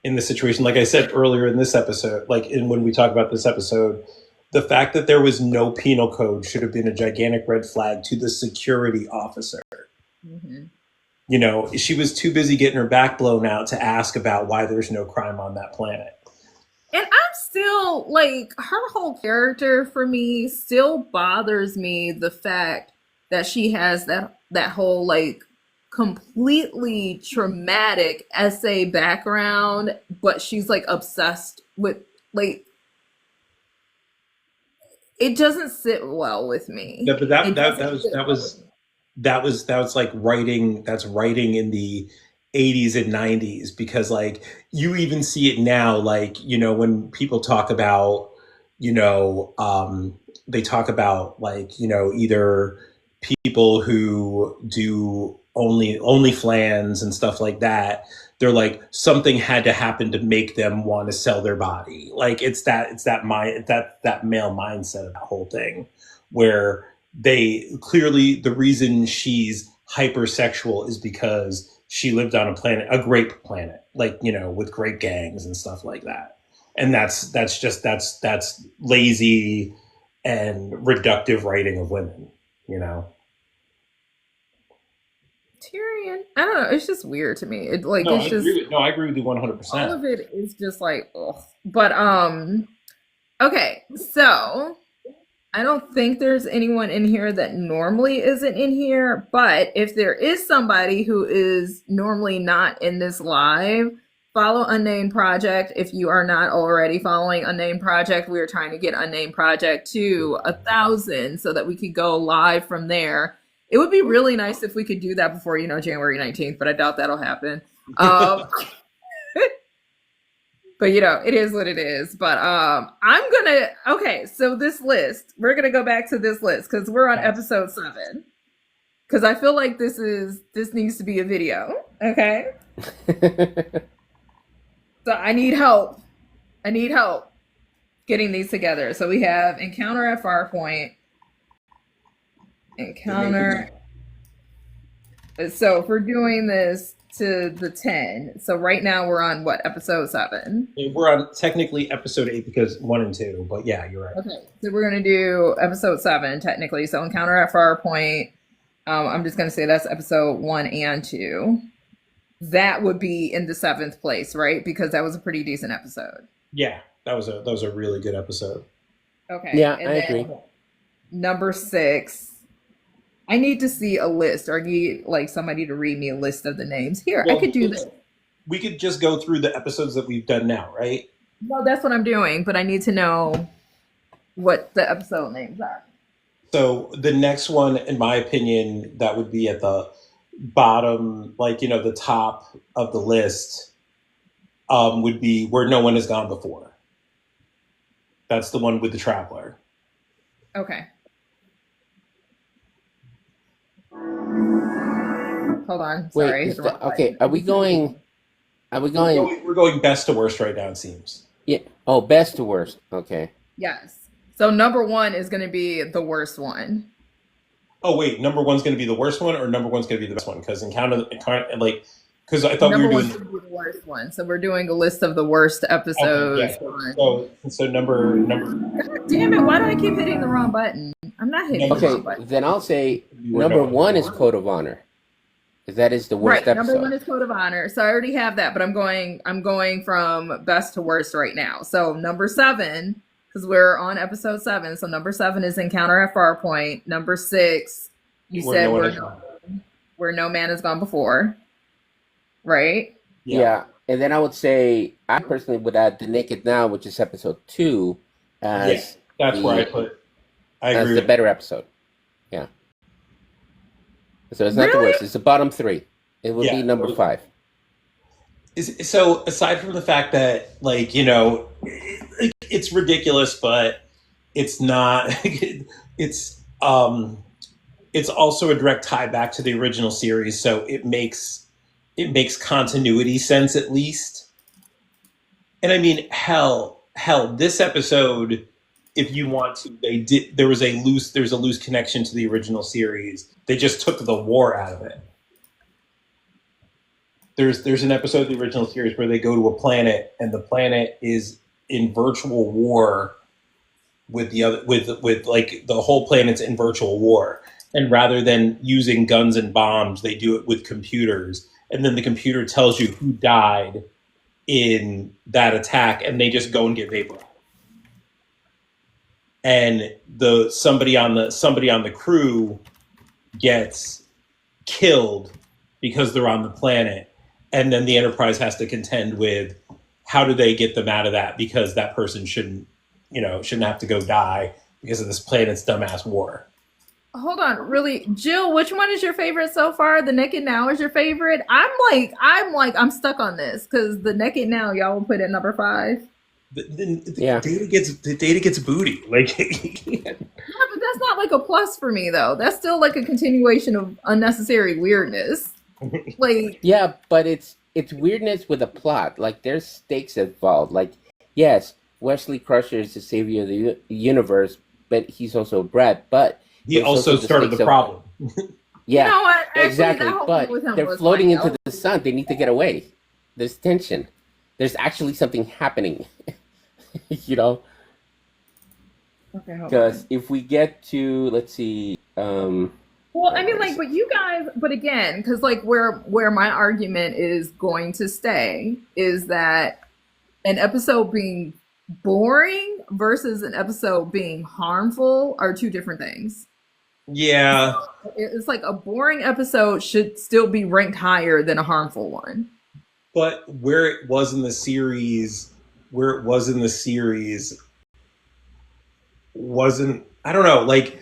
in the situation. Like I said earlier in this episode, when we talk about this episode, the fact that there was no penal code should have been a gigantic red flag to the security officer. Mm-hmm. She was too busy getting her back blown out to ask about why there's no crime on that planet. And I'm still like her whole character for me still bothers me the fact that she has that whole like completely traumatic essay background, but she's like obsessed with like it doesn't sit well with me. Yeah, but It doesn't sit that well with was that was like writing. That's writing in the 80s and 90s because like you even see it now. Like when people talk about they talk about like either people who do only flans and stuff like that. They're like something had to happen to make them want to sell their body. Like it's that mind that male mindset of that whole thing where they clearly the reason she's hypersexual is because she lived on a grape planet, like with grape gangs and stuff like that. And that's lazy and reductive writing of women, you know. Tyrion. I don't know. It's just weird to me. It like No, it's just I agree with you all 100%. of it is just like ugh. But okay, so I don't think there's anyone in here that normally isn't in here, but if there is somebody who is normally not in this live, follow Unnamed Project. If you are not already following Unnamed Project, we are trying to get Unnamed Project to 1,000 so that we could go live from there. It would be really nice if we could do that before, January 19th, but I doubt that'll happen. But it is what it is. But okay, so this list, we're gonna go back to this list because we're on episode 7. Because I feel like this needs to be a video. Okay. So I need help. Getting these together. So we have Encounter at Farpoint. Encounter. So if we're doing this to the 10. So right now we're on what, episode 7? We're on technically episode 8 because 1 and 2, but yeah, you're right. Okay, so we're gonna do episode 7 technically. So Encounter at Farpoint. I'm just gonna say that's episode 1 and 2. That would be in the 7th place, right? Because that was a pretty decent episode. Yeah, that was a really good episode. Okay. Yeah, and I agree. Number 6. I need to see a list, or I need somebody to read me a list of the names. Here, Well, I could do this. We could just go through the episodes that we've done now, right? No, that's what I'm doing, but I need to know what the episode names are. So the next one, in my opinion, that would be at the bottom, the top of the list, would be Where No One Has Gone Before. That's the one with the traveler. Okay. Hold on. Sorry. Wait, okay, are we going... We're going best to worst right now, it seems. Yeah. Oh, best to worst. Okay. Yes. So number 1 is going to be the worst one. Oh, wait. Number 1's going to be the worst one, or number 1's going to be the best one? Because because I thought number we were doing... Number 1's going to be the worst one. So we're doing a list of the worst episodes. Okay, yeah. So number... God damn it. Why do I keep hitting the wrong button? I'm not hitting the wrong button. Then I'll say number 1 is Code of Honor. Because that is the worst episode. Number 1 is Code of Honor. So I already have that, but I'm going from best to worst right now. So number 7, because we're on episode 7. So number 7 is Encounter at Farpoint. Number 6, you said Where No Man Has Gone Before. Right? Yeah. And then I would say, I personally would add The Naked Now, which is episode 2, as that's where I put. I agree. As the better episode. Yeah. So it's not the worst. It's the bottom 3. It would be number 5. So aside from the fact that, it's ridiculous, but it's not. It's also a direct tie back to the original series, so it makes continuity sense at least. And I mean, hell, this episode, if you want to, there's a loose connection to the original series. They just took the war out of it. There's an episode of the original series where they go to a planet and the planet is in virtual war with the whole planet's in virtual war. And rather than using guns and bombs, they do it with computers. And then the computer tells you who died in that attack, and they just go and get vaporized. And somebody on the crew gets killed because they're on the planet, and then the Enterprise has to contend with how do they get them out of that, because that person shouldn't have to go die because of this planet's dumbass war. Hold on, really, Jill, which one is your favorite so far? The Naked Now is your favorite? I'm stuck on this because the Naked Now y'all will put at number 5. Data gets booty. Yeah, but that's not a plus for me though. That's still a continuation of unnecessary weirdness. Yeah, but it's weirdness with a plot. There's stakes involved. Yes, Wesley Crusher is the savior of the universe, but he's also a brat. But he also started the problem. Yeah, you know what? Actually, exactly. But they're floating into the sun. They need to get away. There's tension. There's actually something happening. Okay, because if we get to, let's see. Well, I mean, but you guys, but again, because where my argument is going to stay is that an episode being boring versus an episode being harmful are two different things. Yeah, It's like a boring episode should still be ranked higher than a harmful one. but where it was in the series wasn't. I don't know. Like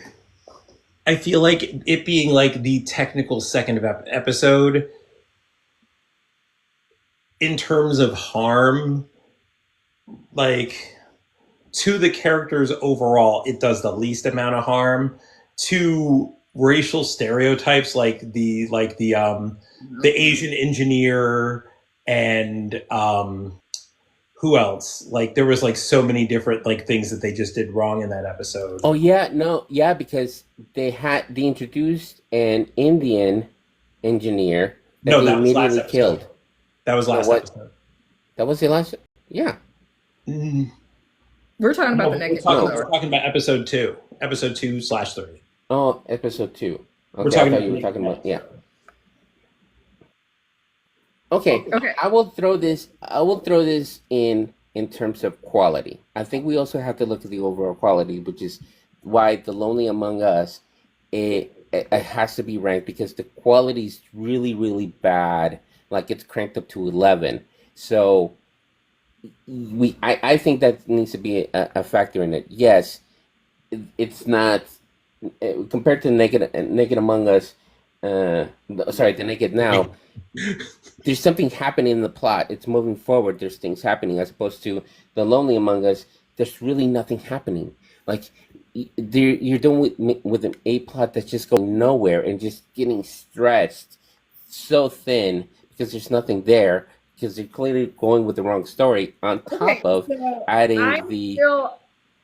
I feel like it being like the technical second of episode in terms of harm, like to the characters overall, it does the least amount of harm. To racial stereotypes the Asian engineer and who else? Like there was like so many different like things that they just did wrong in that episode. Oh yeah, no, yeah, because they introduced an Indian engineer that No, they that was last immediately episode. killed. That was No, last what? episode. That was the last. Yeah. Mm, We're talking no, about the naked now, we're though. talking about episode 2/3. Oh, episode 2. We're Okay, I talking thought about you were Naked talking Now. about yeah. Okay, Okay. I will throw this. I will throw this in terms of quality. I think we also have to look at the overall quality, which is why The Lonely Among Us it has to be ranked because the quality is really really bad. Like it's cranked up to 11. So I think that needs to be a factor in it. Yes, it's not compared to Naked Among Us. Sorry, The Naked Now. There's something happening in the plot. It's moving forward. There's things happening as opposed to The Lonely Among Us. There's really nothing happening. Like you're doing with an A plot that's just going nowhere and just getting stretched so thin because there's nothing there because they're clearly going with the wrong story on top Okay, of so adding I the still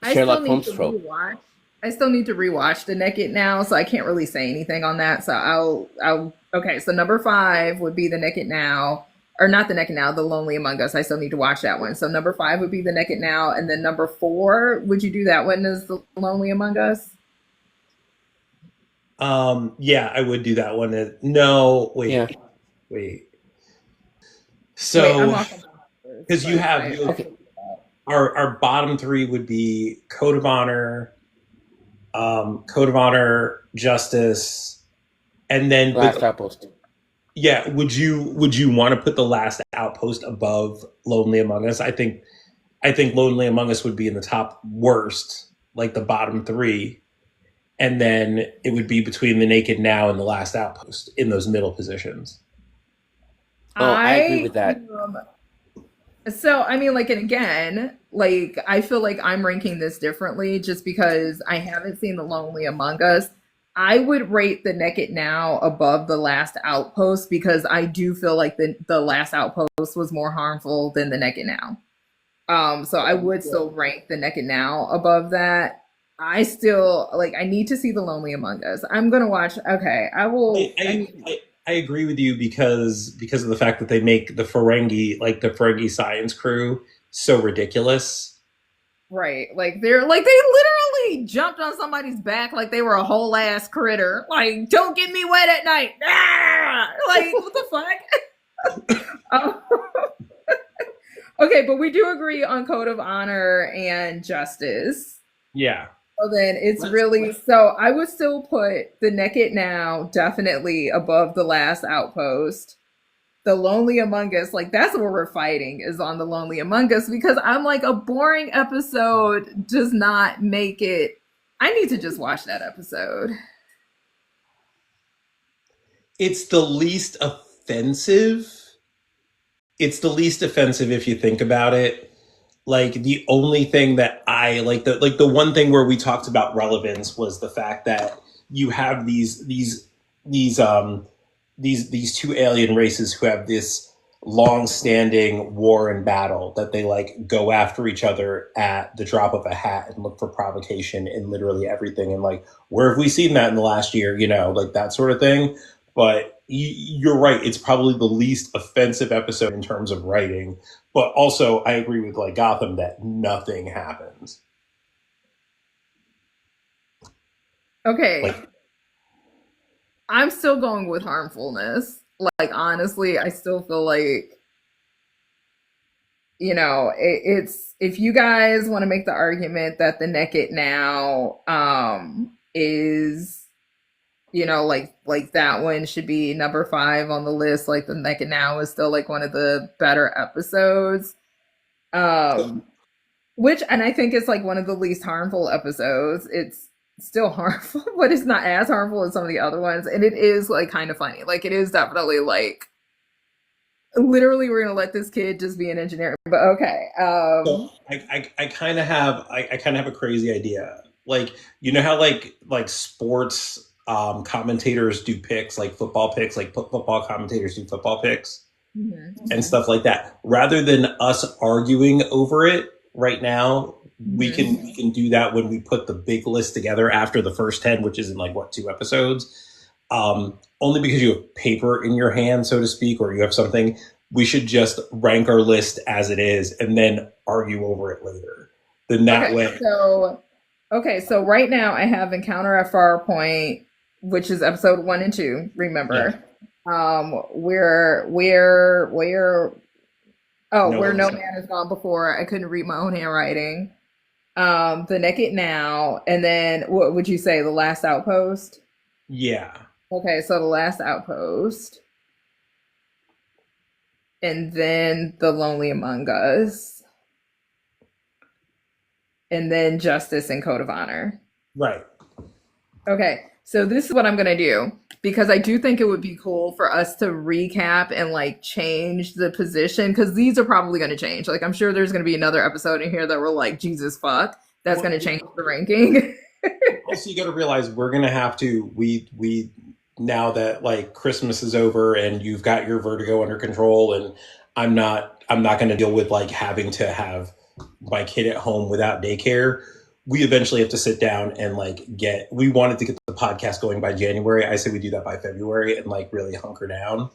I still Sherlock need Holmes to trope. rewatch. I still need to rewatch The Naked Now, so I can't really say anything on that. So I'll okay, so number 5 would be The Naked Now. Or not The Naked Now, The Lonely Among Us. I still need to watch that one. So number 5 would be The Naked Now, and then number 4, would you do that one as The Lonely Among Us? Yeah, I would do that one. No, Yeah. wait. Wait, I'm So off on because you but have Okay. our bottom three would be Code of Honor, Justice, and then Last outpost. yeah, would you want to put the Last Outpost above Lonely Among Us? I think Lonely Among Us would be in the top worst, like the bottom three, and then it would be between The Naked Now and the Last Outpost in those middle positions. Oh, I agree I with that. so I mean, like, and again, like I feel like I'm ranking this differently just because I haven't seen The Lonely Among Us. I would rate The Naked Now above The Last Outpost because I do feel like the Last Outpost was more harmful than The Naked Now. So I would still rank The Naked Now above that. I still like. I need to see The Lonely Among Us. I'm gonna watch. Okay, I I, will. I I, need. I I agree with you because of the fact that they make the Ferengi science crew so ridiculous. Right. Like they literally jumped on somebody's back like they were a whole ass critter. Like, don't get me wet at night. Ah! Like, what the fuck? Um, okay, but we do agree on Code of Honor and Justice. Yeah. So then it's Let's, really so I would still put The Naked Now definitely above The Last Outpost. The Lonely Among Us, like that's what we're fighting is on The Lonely Among Us because I'm like a boring episode does not make it. I need to just watch that episode. it's the least offensive. It's the least offensive if you think about it. Like the only thing that I like the one thing where we talked about relevance was the fact that you have these these two alien races who have this long-standing war and battle that they like go after each other at the drop of a hat and look for provocation in literally everything and like where have we seen that in the last year, like that sort of thing. But you're right, it's probably the least offensive episode in terms of writing, but also I agree with like Gotham that nothing happens. Okay, Like I'm still going with harmfulness. Like honestly, I still feel like it's if you guys want to make the argument that the Naked Now is like that one should be number 5 on the list, like the Naked Now is still like one of the better episodes. Um which and I think it's like one of the least harmful episodes. It's still harmful, but it's not as harmful as some of the other ones. And it is like kind of funny. Like it is definitely like literally we're gonna let this kid just be an engineer. But okay. So I kind of have I kind of have a crazy idea. Like you know how like sports commentators do picks, like football picks, like football commentators do football picks and Mhm. stuff like that. Rather than us arguing over it right now, Mhm. we can do that when we put the big list together after the first 10, which is in like what 2 episodes. Only because you have paper in your hand, so to speak, or you have something. We should just rank our list as it is and then argue over it later. Then that Okay, way, so right now I have Encounter at Farpoint, which is episode 1 and 2. yeah, Remember, where no where one's no man has gone before. I couldn't read my own handwriting. The Naked Now, and then what would you say? The Last Outpost. yeah, Okay, so the Last Outpost, and then The Lonely Among Us, and then Justice and Code of Honor. right. Okay, so this is what I'm gonna do because I do think it would be cool for us to recap and like change the position because these are probably gonna change. Like I'm sure there's gonna be another episode in here that we're like, Jesus fuck, that's Well, gonna change the ranking. also, you got to realize we're gonna have to we now that like Christmas is over and you've got your vertigo under control, and I'm not gonna deal with like having to have my kid at home without daycare. We eventually have to sit down and like get. We wanted to get the podcast going by January. I say we do that by February and like really hunker down.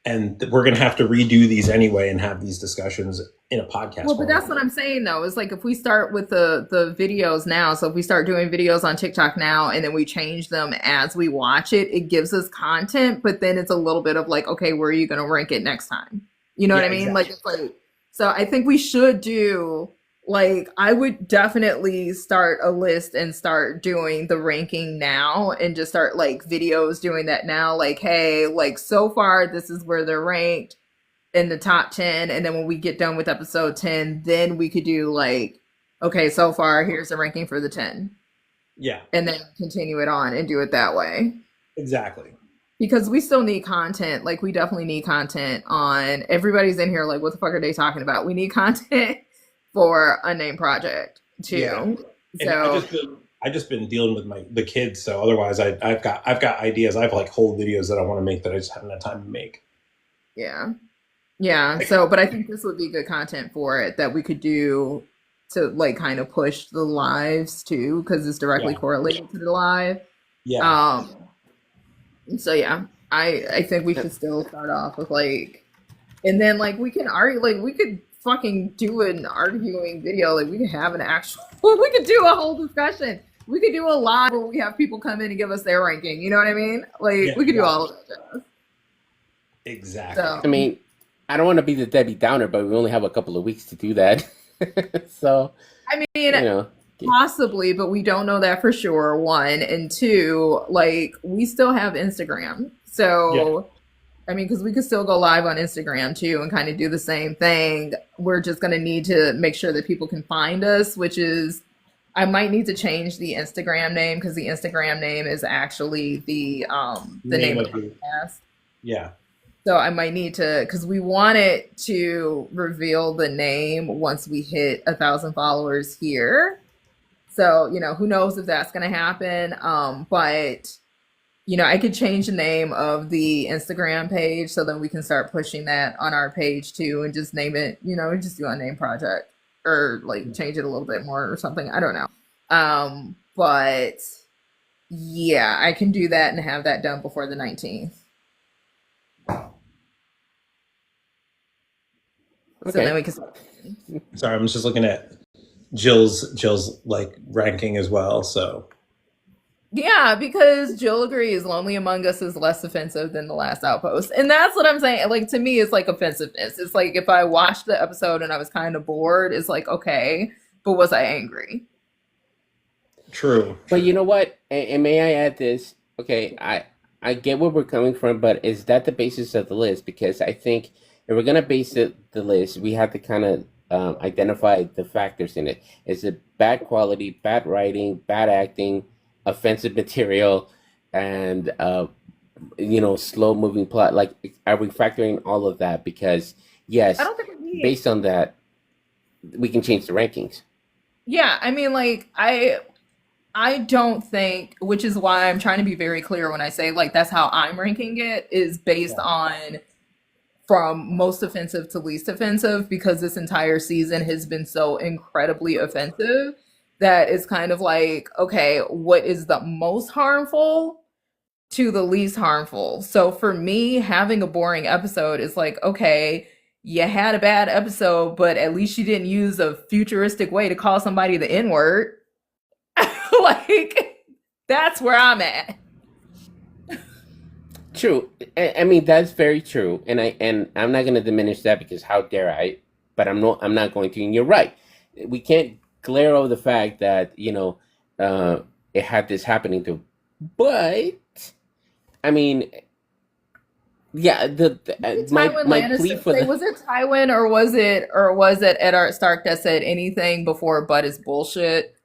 And we're gonna have to redo these anyway and have these discussions in a podcast Well, but format. that's what I'm saying though. Is like if we start with the videos now, so if we start doing videos on TikTok now and then we change them as we watch it, it gives us content, but then it's a little bit of like, okay, where are you going to rank it next time? You know what Yeah, I mean? Like exactly. it's like so I think we should do like I would definitely start a list and start doing the ranking now and just start like videos doing that now like hey, like so far this is where they're ranked in the top 10, and then when we get done with episode 10 then we could do like okay so far here's the ranking for the 10 Yeah, and then continue it on and do it that way exactly. because we still need content. Like we definitely need content on everybody's in here like what the fuck are they talking about. We need content for Unnamed Project Yeah. too, And so I just been dealing with the kids. So otherwise, I've got ideas. I have like whole videos that I want to make that I just haven't had time to make. yeah. Yeah, so but I think this would be good content for it that we could do to like kind of push the lives too because it's directly Yeah, correlated to the live. yeah, Um, so yeah, I think we should still start off with like, and then like we can argue like we could fucking do an arguing video like we could have an actual we could do a whole discussion. We could do a live where we have people come in and give us their ranking. You know what I mean? Like yeah, we could do all exactly, of that. exactly. I So mean, I don't want to be the Debbie Downer, but we only have a couple of weeks to do that. So, I mean, you know, possibly, but we don't know that for sure. One and two, like we still have Instagram, Yeah, so I mean, because we could still go live on Instagram too and kind of do the same thing. We're just gonna need to make sure that people can find us, which is I might need to change the Instagram name because the Instagram name is actually the name name of of the the podcast. yeah, So I might need to because we wanted to reveal the name once we hit 1,000 followers here. So, who knows if that's going to happen. But, I could change the name of the Instagram page so then we can start pushing that on our page too and just name it, just do a name project or like change it a little bit more or something. I don't know. But yeah, I can do that and have that done before the 19th. So then okay. we can. sorry, I'm just looking at Jill's like ranking as well. So Yeah, because Jill agrees Lonely Among Us is less offensive than The Last Outpost. And that's what I'm saying. Like, to me, it's like offensiveness. It's like if I watched the episode and I was kind of bored, it's like, okay, but was I angry? True, But you true. know what? And may I add this? Okay, I get where we're coming from, but is that the basis of the list? Because I think if we're gonna base the list, we have to kind of identify the factors in it. Is it bad quality, bad writing, bad acting, offensive material, and slow moving plot? Like, are we factoring all of that? Because I yes, don't think we based on that, we can change the rankings. Yeah, I mean, like, I don't think, which is why I'm trying to be very clear when I say like that's how I'm ranking it, is based Yeah. on from most offensive to least offensive, because this entire season has been so incredibly offensive that it's kind of like, okay, what is the most harmful to the least harmful? So for me, having a boring episode is like, okay, you had a bad episode, but at least you didn't use a futuristic way to call somebody the N word. Like, that's where I'm at. True. I mean that's very true, and I'm not going to diminish that because how dare I? But I'm not going to. And you're right. We can't glare over the fact that it had this happening to. But I mean, yeah. Did My Tywin my plea Lannister for say, the. was it Tywin or was it Eddard Stark that said anything before but is bullshit?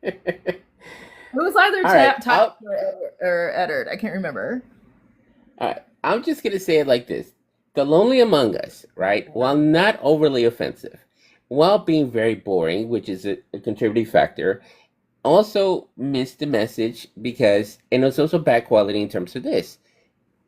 It was either All right. Tywin or Eddard. I can't remember. All right. I'm just gonna say it like this: The Lonely Among Us, right? While not overly offensive, while being very boring, which is a contributing factor, also missed the message because, and it's also bad quality in terms of this.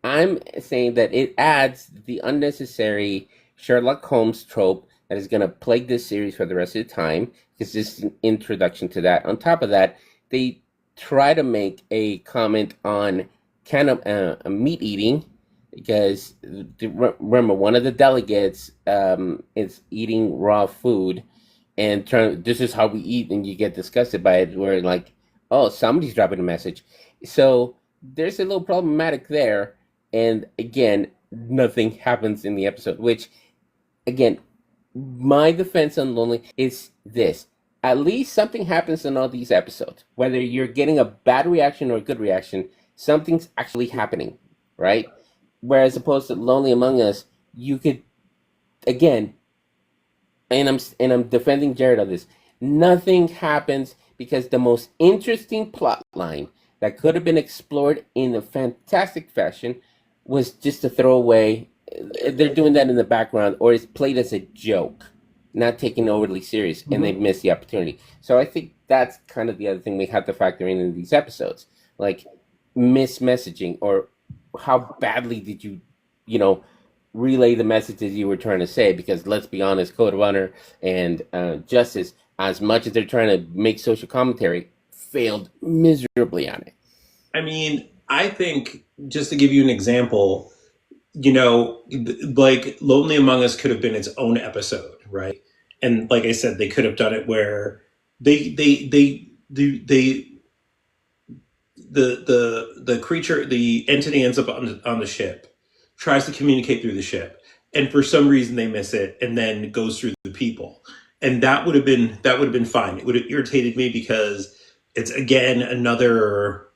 I'm saying that it adds the unnecessary Sherlock Holmes trope that is going to plague this series for the rest of the time because this is an introduction to that. On top of that, they try to make a comment on meat eating because remember one of the delegates is eating raw food and this is how we eat, and you get disgusted by it. Where like, oh, somebody's dropping a message, so there's a little problematic there. And again, nothing happens in the episode. Which again, my defense on Lonely is this: at least something happens in all these episodes. Whether you're getting a bad reaction or a good reaction, something's actually happening, right? Whereas opposed to Lonely Among Us, you could again and I'm defending Jared on this. Nothing happens because the most interesting plot line that could have been explored in a fantastic fashion was just a throwaway. They're doing that in the background, or it's played as a joke, not taken overly serious, and they Mhm. miss the opportunity. So I think that's kind of the other thing we have to factor in these episodes, like messaging or how badly did you know, relay the messages you were trying to say. Because let's be honest, Code Runner and Justice, as much as they're trying to make social commentary, failed miserably on it. I mean, I think just to give you an example, like Lonely Among Us could have been its own episode, right? And like I said, they could have done it where they the creature, the entity ends up on the ship, tries to communicate through the ship, and for some reason they miss it, and then goes through the people, and that would have been fine. It would have irritated me because it's again another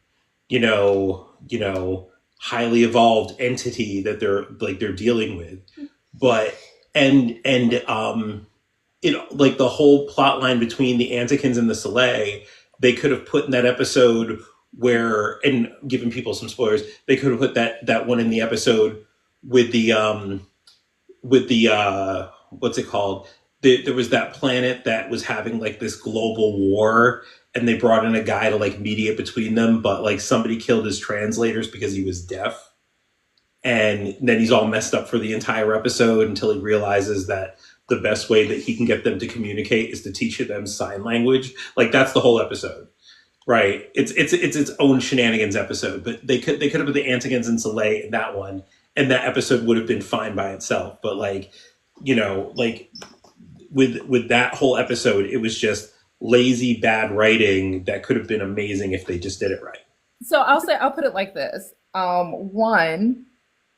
highly evolved entity that they're dealing with, but like the whole plot line between the Antikins and the Soleil, they could have put in that episode where, and giving people some spoilers, they could have put that one in the episode with the what's it called? There was that planet that was having like this global war, and they brought in a guy to like mediate between them, but like somebody killed his translators because he was deaf, and then he's all messed up for the entire episode until he realizes that the best way that he can get them to communicate is to teach them sign language. Like that's the whole episode, right? It's its own shenanigans episode. But they could have put the Antigons and Soleil in that one, and that episode would have been fine by itself. But like with that whole episode, it was just lazy bad writing that could have been amazing if they just did it right. So I'll put it like this. One,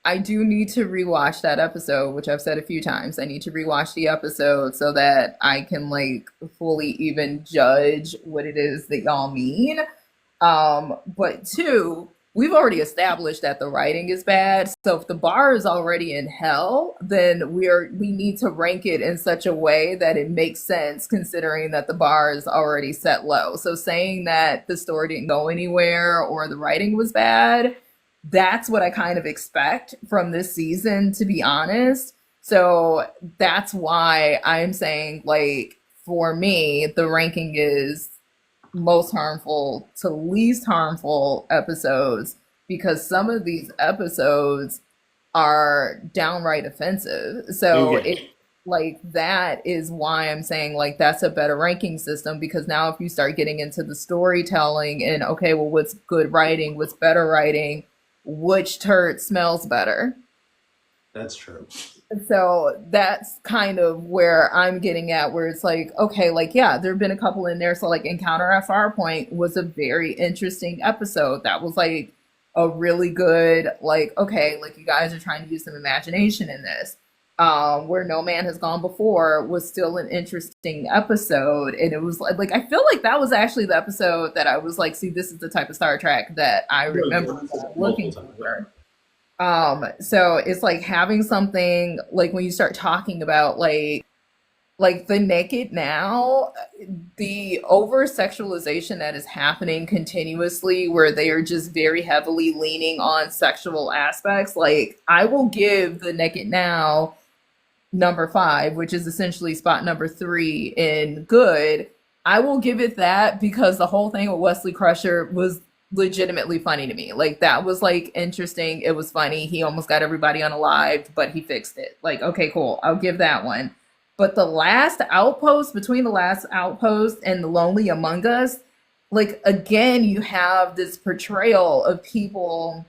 I do need to rewatch that episode, which I've said a few times. I need to rewatch the episode so that I can like fully even judge what it is that y'all mean. But two, we've already established that the writing is bad. So if the bar is already in hell, then we need to rank it in such a way that it makes sense considering that the bar is already set low. So saying that the story didn't go anywhere or the writing was bad, that's what I kind of expect from this season, to be honest. So that's why I'm saying, like, for me, the ranking is most harmful to least harmful episodes because some of these episodes are downright offensive. So Okay. it like that is why I'm saying like that's a better ranking system because now if you start getting into the storytelling and okay, well what's good writing, what's better writing, which turd smells better? That's true. So that's kind of where I'm getting at, where it's like, okay, like, yeah, there have been a couple in there. So, like, Encounter at Farpoint was a very interesting episode. That was like a really good, like, okay, like, you guys are trying to use some imagination in this. Where No Man Has Gone Before was still an interesting episode. And it was like, I feel like that was actually the episode that I was like, see, this is the type of Star Trek that I remember looking Multiple times. for. So it's like having something like when you start talking about like the naked now, the over sexualization that is happening continuously, where they are just very heavily leaning on sexual aspects. Like I will give the naked now number five, which is essentially spot number three in good. I will give it that because the whole thing with Wesley Crusher was legitimately funny to me. Like that was like interesting. It was funny. He almost got everybody unalived, but he fixed it. Like, okay, cool. I'll give that one. But the last outpost, between the last outpost and the Lonely Among Us, like again, you have this portrayal of people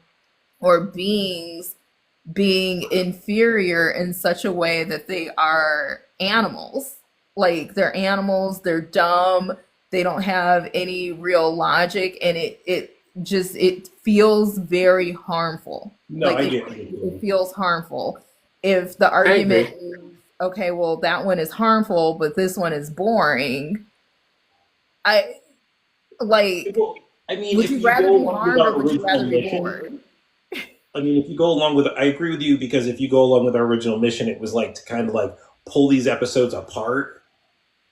or beings being inferior in such a way that they are animals. Like they're animals, they're dumb, they don't have any real logic, and it just it feels very harmful. No, Like I get it. it feels harmful. If the I agree. argument is okay, well that one is harmful, but this one is boring. I like Well, I mean, would if you you rather go be along with harmed our or would you original rather be mission, bored? I mean, if you go along with, I agree with you because if you go along with our original mission, it was like to kind of like pull these episodes apart,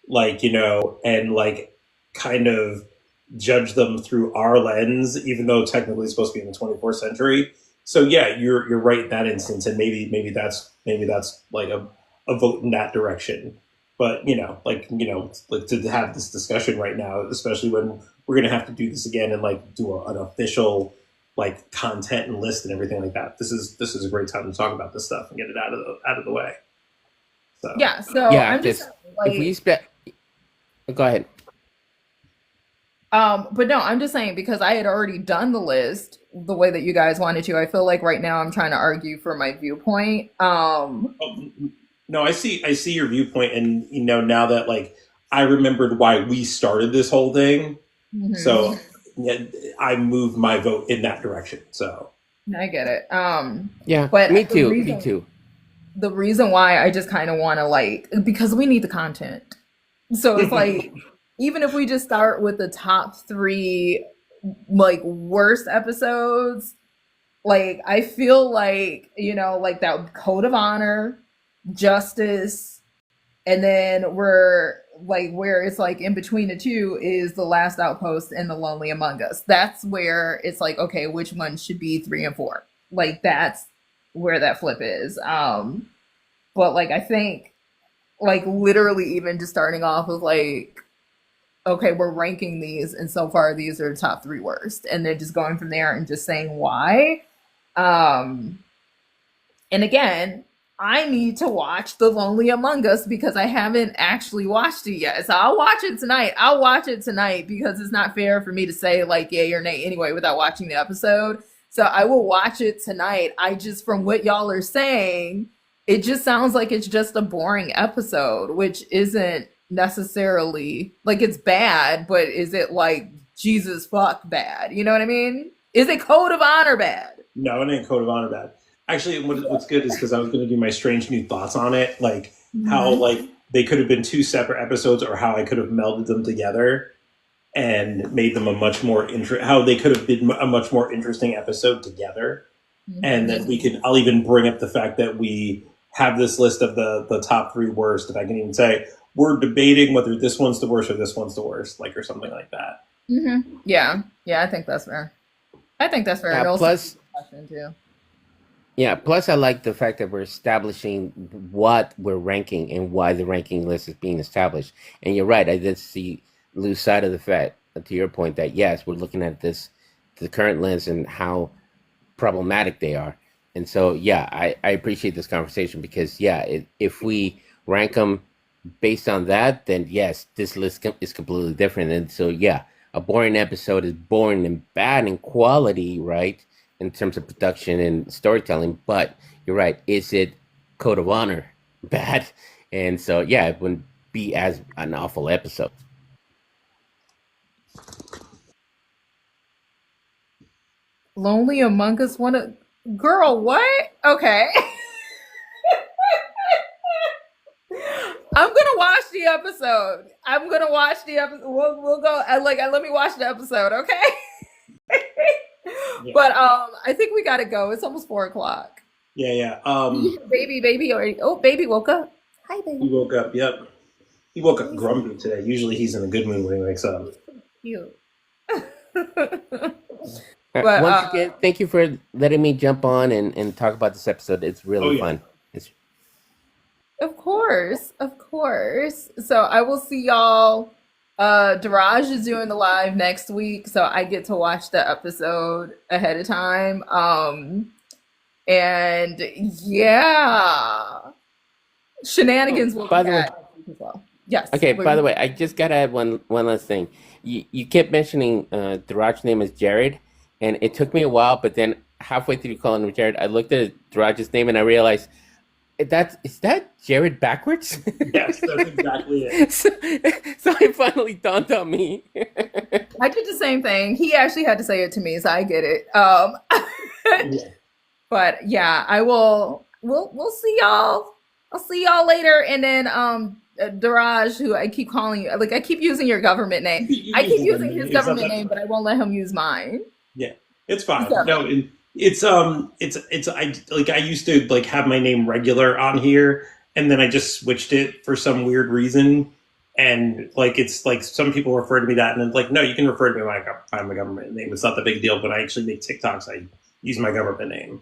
like, and like kind of judge them through our lens, even though technically it's supposed to be in the 24th century. So yeah, you're right in that instance, and maybe that's like a vote in that direction. But like to have this discussion right now, especially when we're gonna have to do this again and like do an official like content and list and everything like that. This is a great time to talk about this stuff and get it out of the way. So Yeah, so Yeah, I'm just because if we like spent, go ahead. But no, I'm just saying because I had already done the list the way that you guys wanted to. I feel like right now I'm trying to argue for my viewpoint. no, I see your viewpoint, and now that like I remembered why we started this whole thing, Mhm, so yeah, I moved my vote in that direction. So I get it. Yeah, But me the too. Me reason too. the reason why I just kind of want to like because we need the content. So it's like even if we just start with the top three like worst episodes, like I feel like like that Code of Honor, Justice, and then we're like where it's like in between the two is the Last Outpost and the Lonely Among Us. That's where it's like okay, which one should be three and four? Like that's where that flip is. But like I think like literally even just starting off with like okay, we're ranking these, and so far these are the top three worst, and then just going from there and just saying why. Um, and again, I need to watch The Lonely Among Us because I haven't actually watched it yet. So I'll watch it tonight. I'll watch it tonight because it's not fair for me to say like yay or nay anyway without watching the episode. So I will watch it tonight. I just, from what y'all are saying, it just sounds like it's just a boring episode, which isn't necessarily like it's bad, but is it like Jesus fuck bad? You know what I mean? Is it Code of Honor bad? No, it ain't Code of Honor bad. Actually, what's good is because I was going to do my strange new thoughts on it, like how Mm-hmm. like they could have been two separate episodes, or how I could have melded them together and made them a much more how they could have been a much more interesting episode together. And Mm-hmm. then I'll even bring up the fact that we have this list of the top three worst, and I can even say we're debating whether this one's the worst or this one's the worst, like, or something like that. Mm-hmm. Yeah, yeah, I think that's fair. I think that's fair. Yeah. And also Plus, question too. yeah. Plus, I like the fact that we're establishing what we're ranking and why the ranking list is being established. And you're right. I did see lose sight of the fact, to your point, that yes, we're looking at this the current lens and how problematic they are. And so, yeah, I appreciate this conversation because, yeah, if we rank them based on that, then yes, this list is completely different. And so, yeah, a boring episode is boring and bad in quality, right? In terms of production and storytelling. But you're right. Is it Code of Honor bad? And so, yeah, it wouldn't be as an awful episode. Lonely Among Us wanna girl, what? Okay. I'm gonna watch the episode. I'm gonna watch the episode. We'll go let me watch the episode, okay? Yeah, But I think we gotta go. It's almost 4 o'clock. yeah, yeah. Baby already. Oh, baby woke up. Hi, He baby. woke up. Yep, he woke up He's so grumpy today. Usually he's in a good mood when he wakes up. cute. But Once again, thank you for letting me jump on and talk about this episode. It's Oh really yeah, fun. It's of course, of course. So I will see y'all. Daraj is doing the live next week, so I get to watch the episode ahead of time. And yeah, shenanigans will by be the way, had next week as well. Yes. okay. By the way, I just gotta add one last thing. You kept mentioning the Raj's name is Jared, and it took me a while, but then halfway through calling him Jared, I looked at Raj's name and I realized is that Jared backwards? yes, that's exactly it. so, so it finally dawned on me. I did the same thing. He actually had to say it to me, so I get it. Yeah. But yeah, I will. We'll see y'all. I'll see y'all later. And then Daraj, who I keep calling you, like I keep using your government name. I keep using his It's not government that name, fun. but I won't let him use mine. Yeah, it's fine. So, No, it's I like I used to like have my name regular on here, and then I just switched it for some weird reason. And like it's like some people refer to me that, and it's like no, you can refer to me by my government name. It's not the big deal. But I actually make TikToks. I use my government name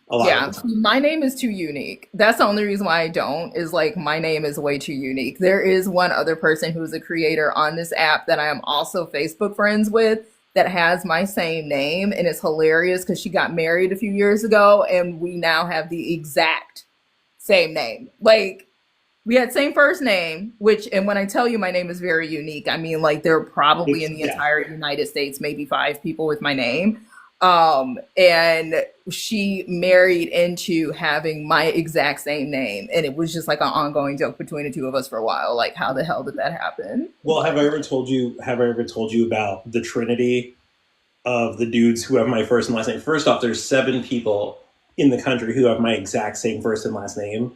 a lot of yeah, the time. my name is too unique. That's the only reason why I don't, is like my name is way too unique. There is one other person who's a creator on this app that I am also Facebook friends with that has my same name, and it's hilarious because she got married a few years ago and we now have the exact same name. Like we had same first name, which, and when I tell you my name is very unique, I mean like there are probably It's in the yeah, entire United States maybe 5 people with my name. And she married into having my exact same name, and it was just like an ongoing joke between the two of us for a while. Like, how the hell did that happen? well, have I But ever told you? Have I ever told you about the Trinity of the dudes who have my first and last name? First off, there's 7 people in the country who have my exact same first and last name,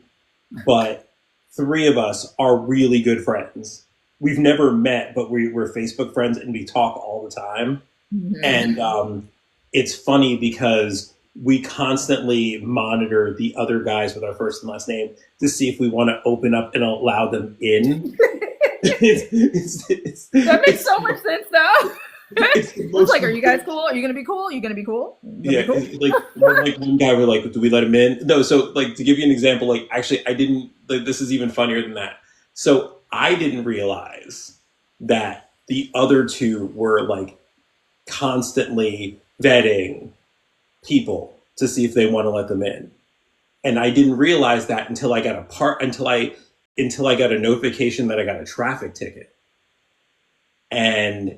but 3 of us are really good friends. We've never met, but we're Facebook friends and we talk all the time. mhm. And it's funny because we constantly monitor the other guys with our first and last name to see if we want to open up and allow them in. That makes so much sense, though. it's the It's most like, are you guys cool? Are you gonna be cool? Are you gonna be cool? Are you gonna yeah, be cool? like one guy we're like, do we let him in? No, so like to give you an example, like actually I didn't like this is even funnier than that. So I didn't realize that the other two were like constantly vetting people to see if they want to let them in. And I didn't realize that until I got until I got a notification that I got a traffic ticket. And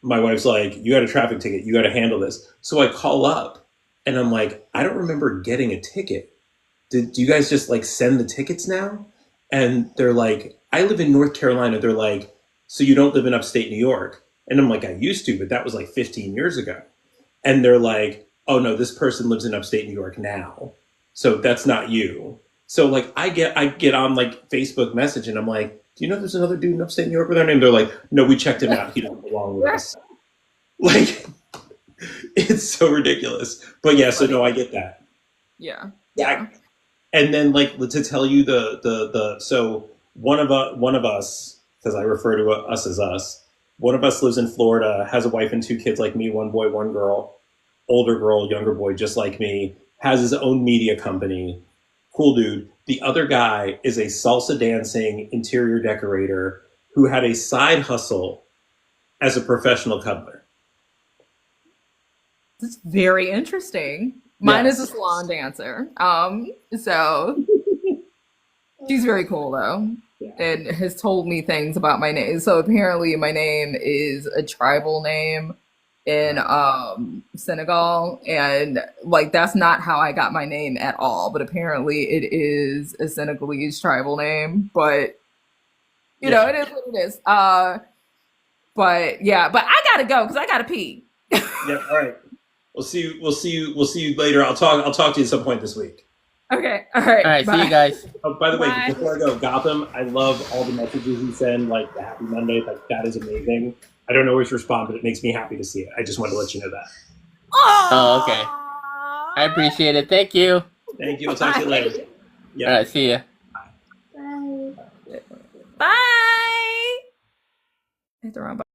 my wife's like, you got a traffic ticket, you got to handle this. So I call up and I'm like, I don't remember getting a ticket. Do you guys just like send the tickets now? And they're like, I live in North Carolina. They're like, so you don't live in upstate New York? And I'm like, I used to, but that was like 15 years ago. And they're like, oh no, this person lives in upstate New York now. So that's not you. So like I get on like Facebook message and I'm like, do you know there's another dude in upstate New York with our name? They're like, no, we checked him out. He doesn't belong with us. Like it's so ridiculous. But yeah, so no, I get that. Yeah. Yeah. And then like to tell you the so one of us, because I refer to us as us, one of us lives in Florida, has a wife and two kids like me, one boy, one girl, older girl, younger boy, just like me, has his own media company. Cool dude. The other guy is a salsa dancing interior decorator who had a side hustle as a professional cuddler. It's very interesting. Mine is a Yes. salon dancer. So she's very cool though, Yeah. and has told me things about my name. So apparently my name is a tribal name in Senegal, and like that's not how I got my name at all. But apparently it is a Senegalese tribal name. But you know, Yeah. it is what it is. But yeah, but I gotta go because I gotta pee. Yeah. All right. We'll see you later. I'll talk to you at some point this week. Okay, all All right, right, see you bye. guys. Oh, by the way, Bye. before I go, Gotham, I love all the messages you send, like the Happy Monday. Like that is amazing. I don't always respond, but it makes me happy to see it. I just wanted to let you know that. Oh, okay. I Aww. appreciate it. Thank you. Thank you. I'll talk to you later. All Yeah. right, see ya. Bye. Hit the wrong button.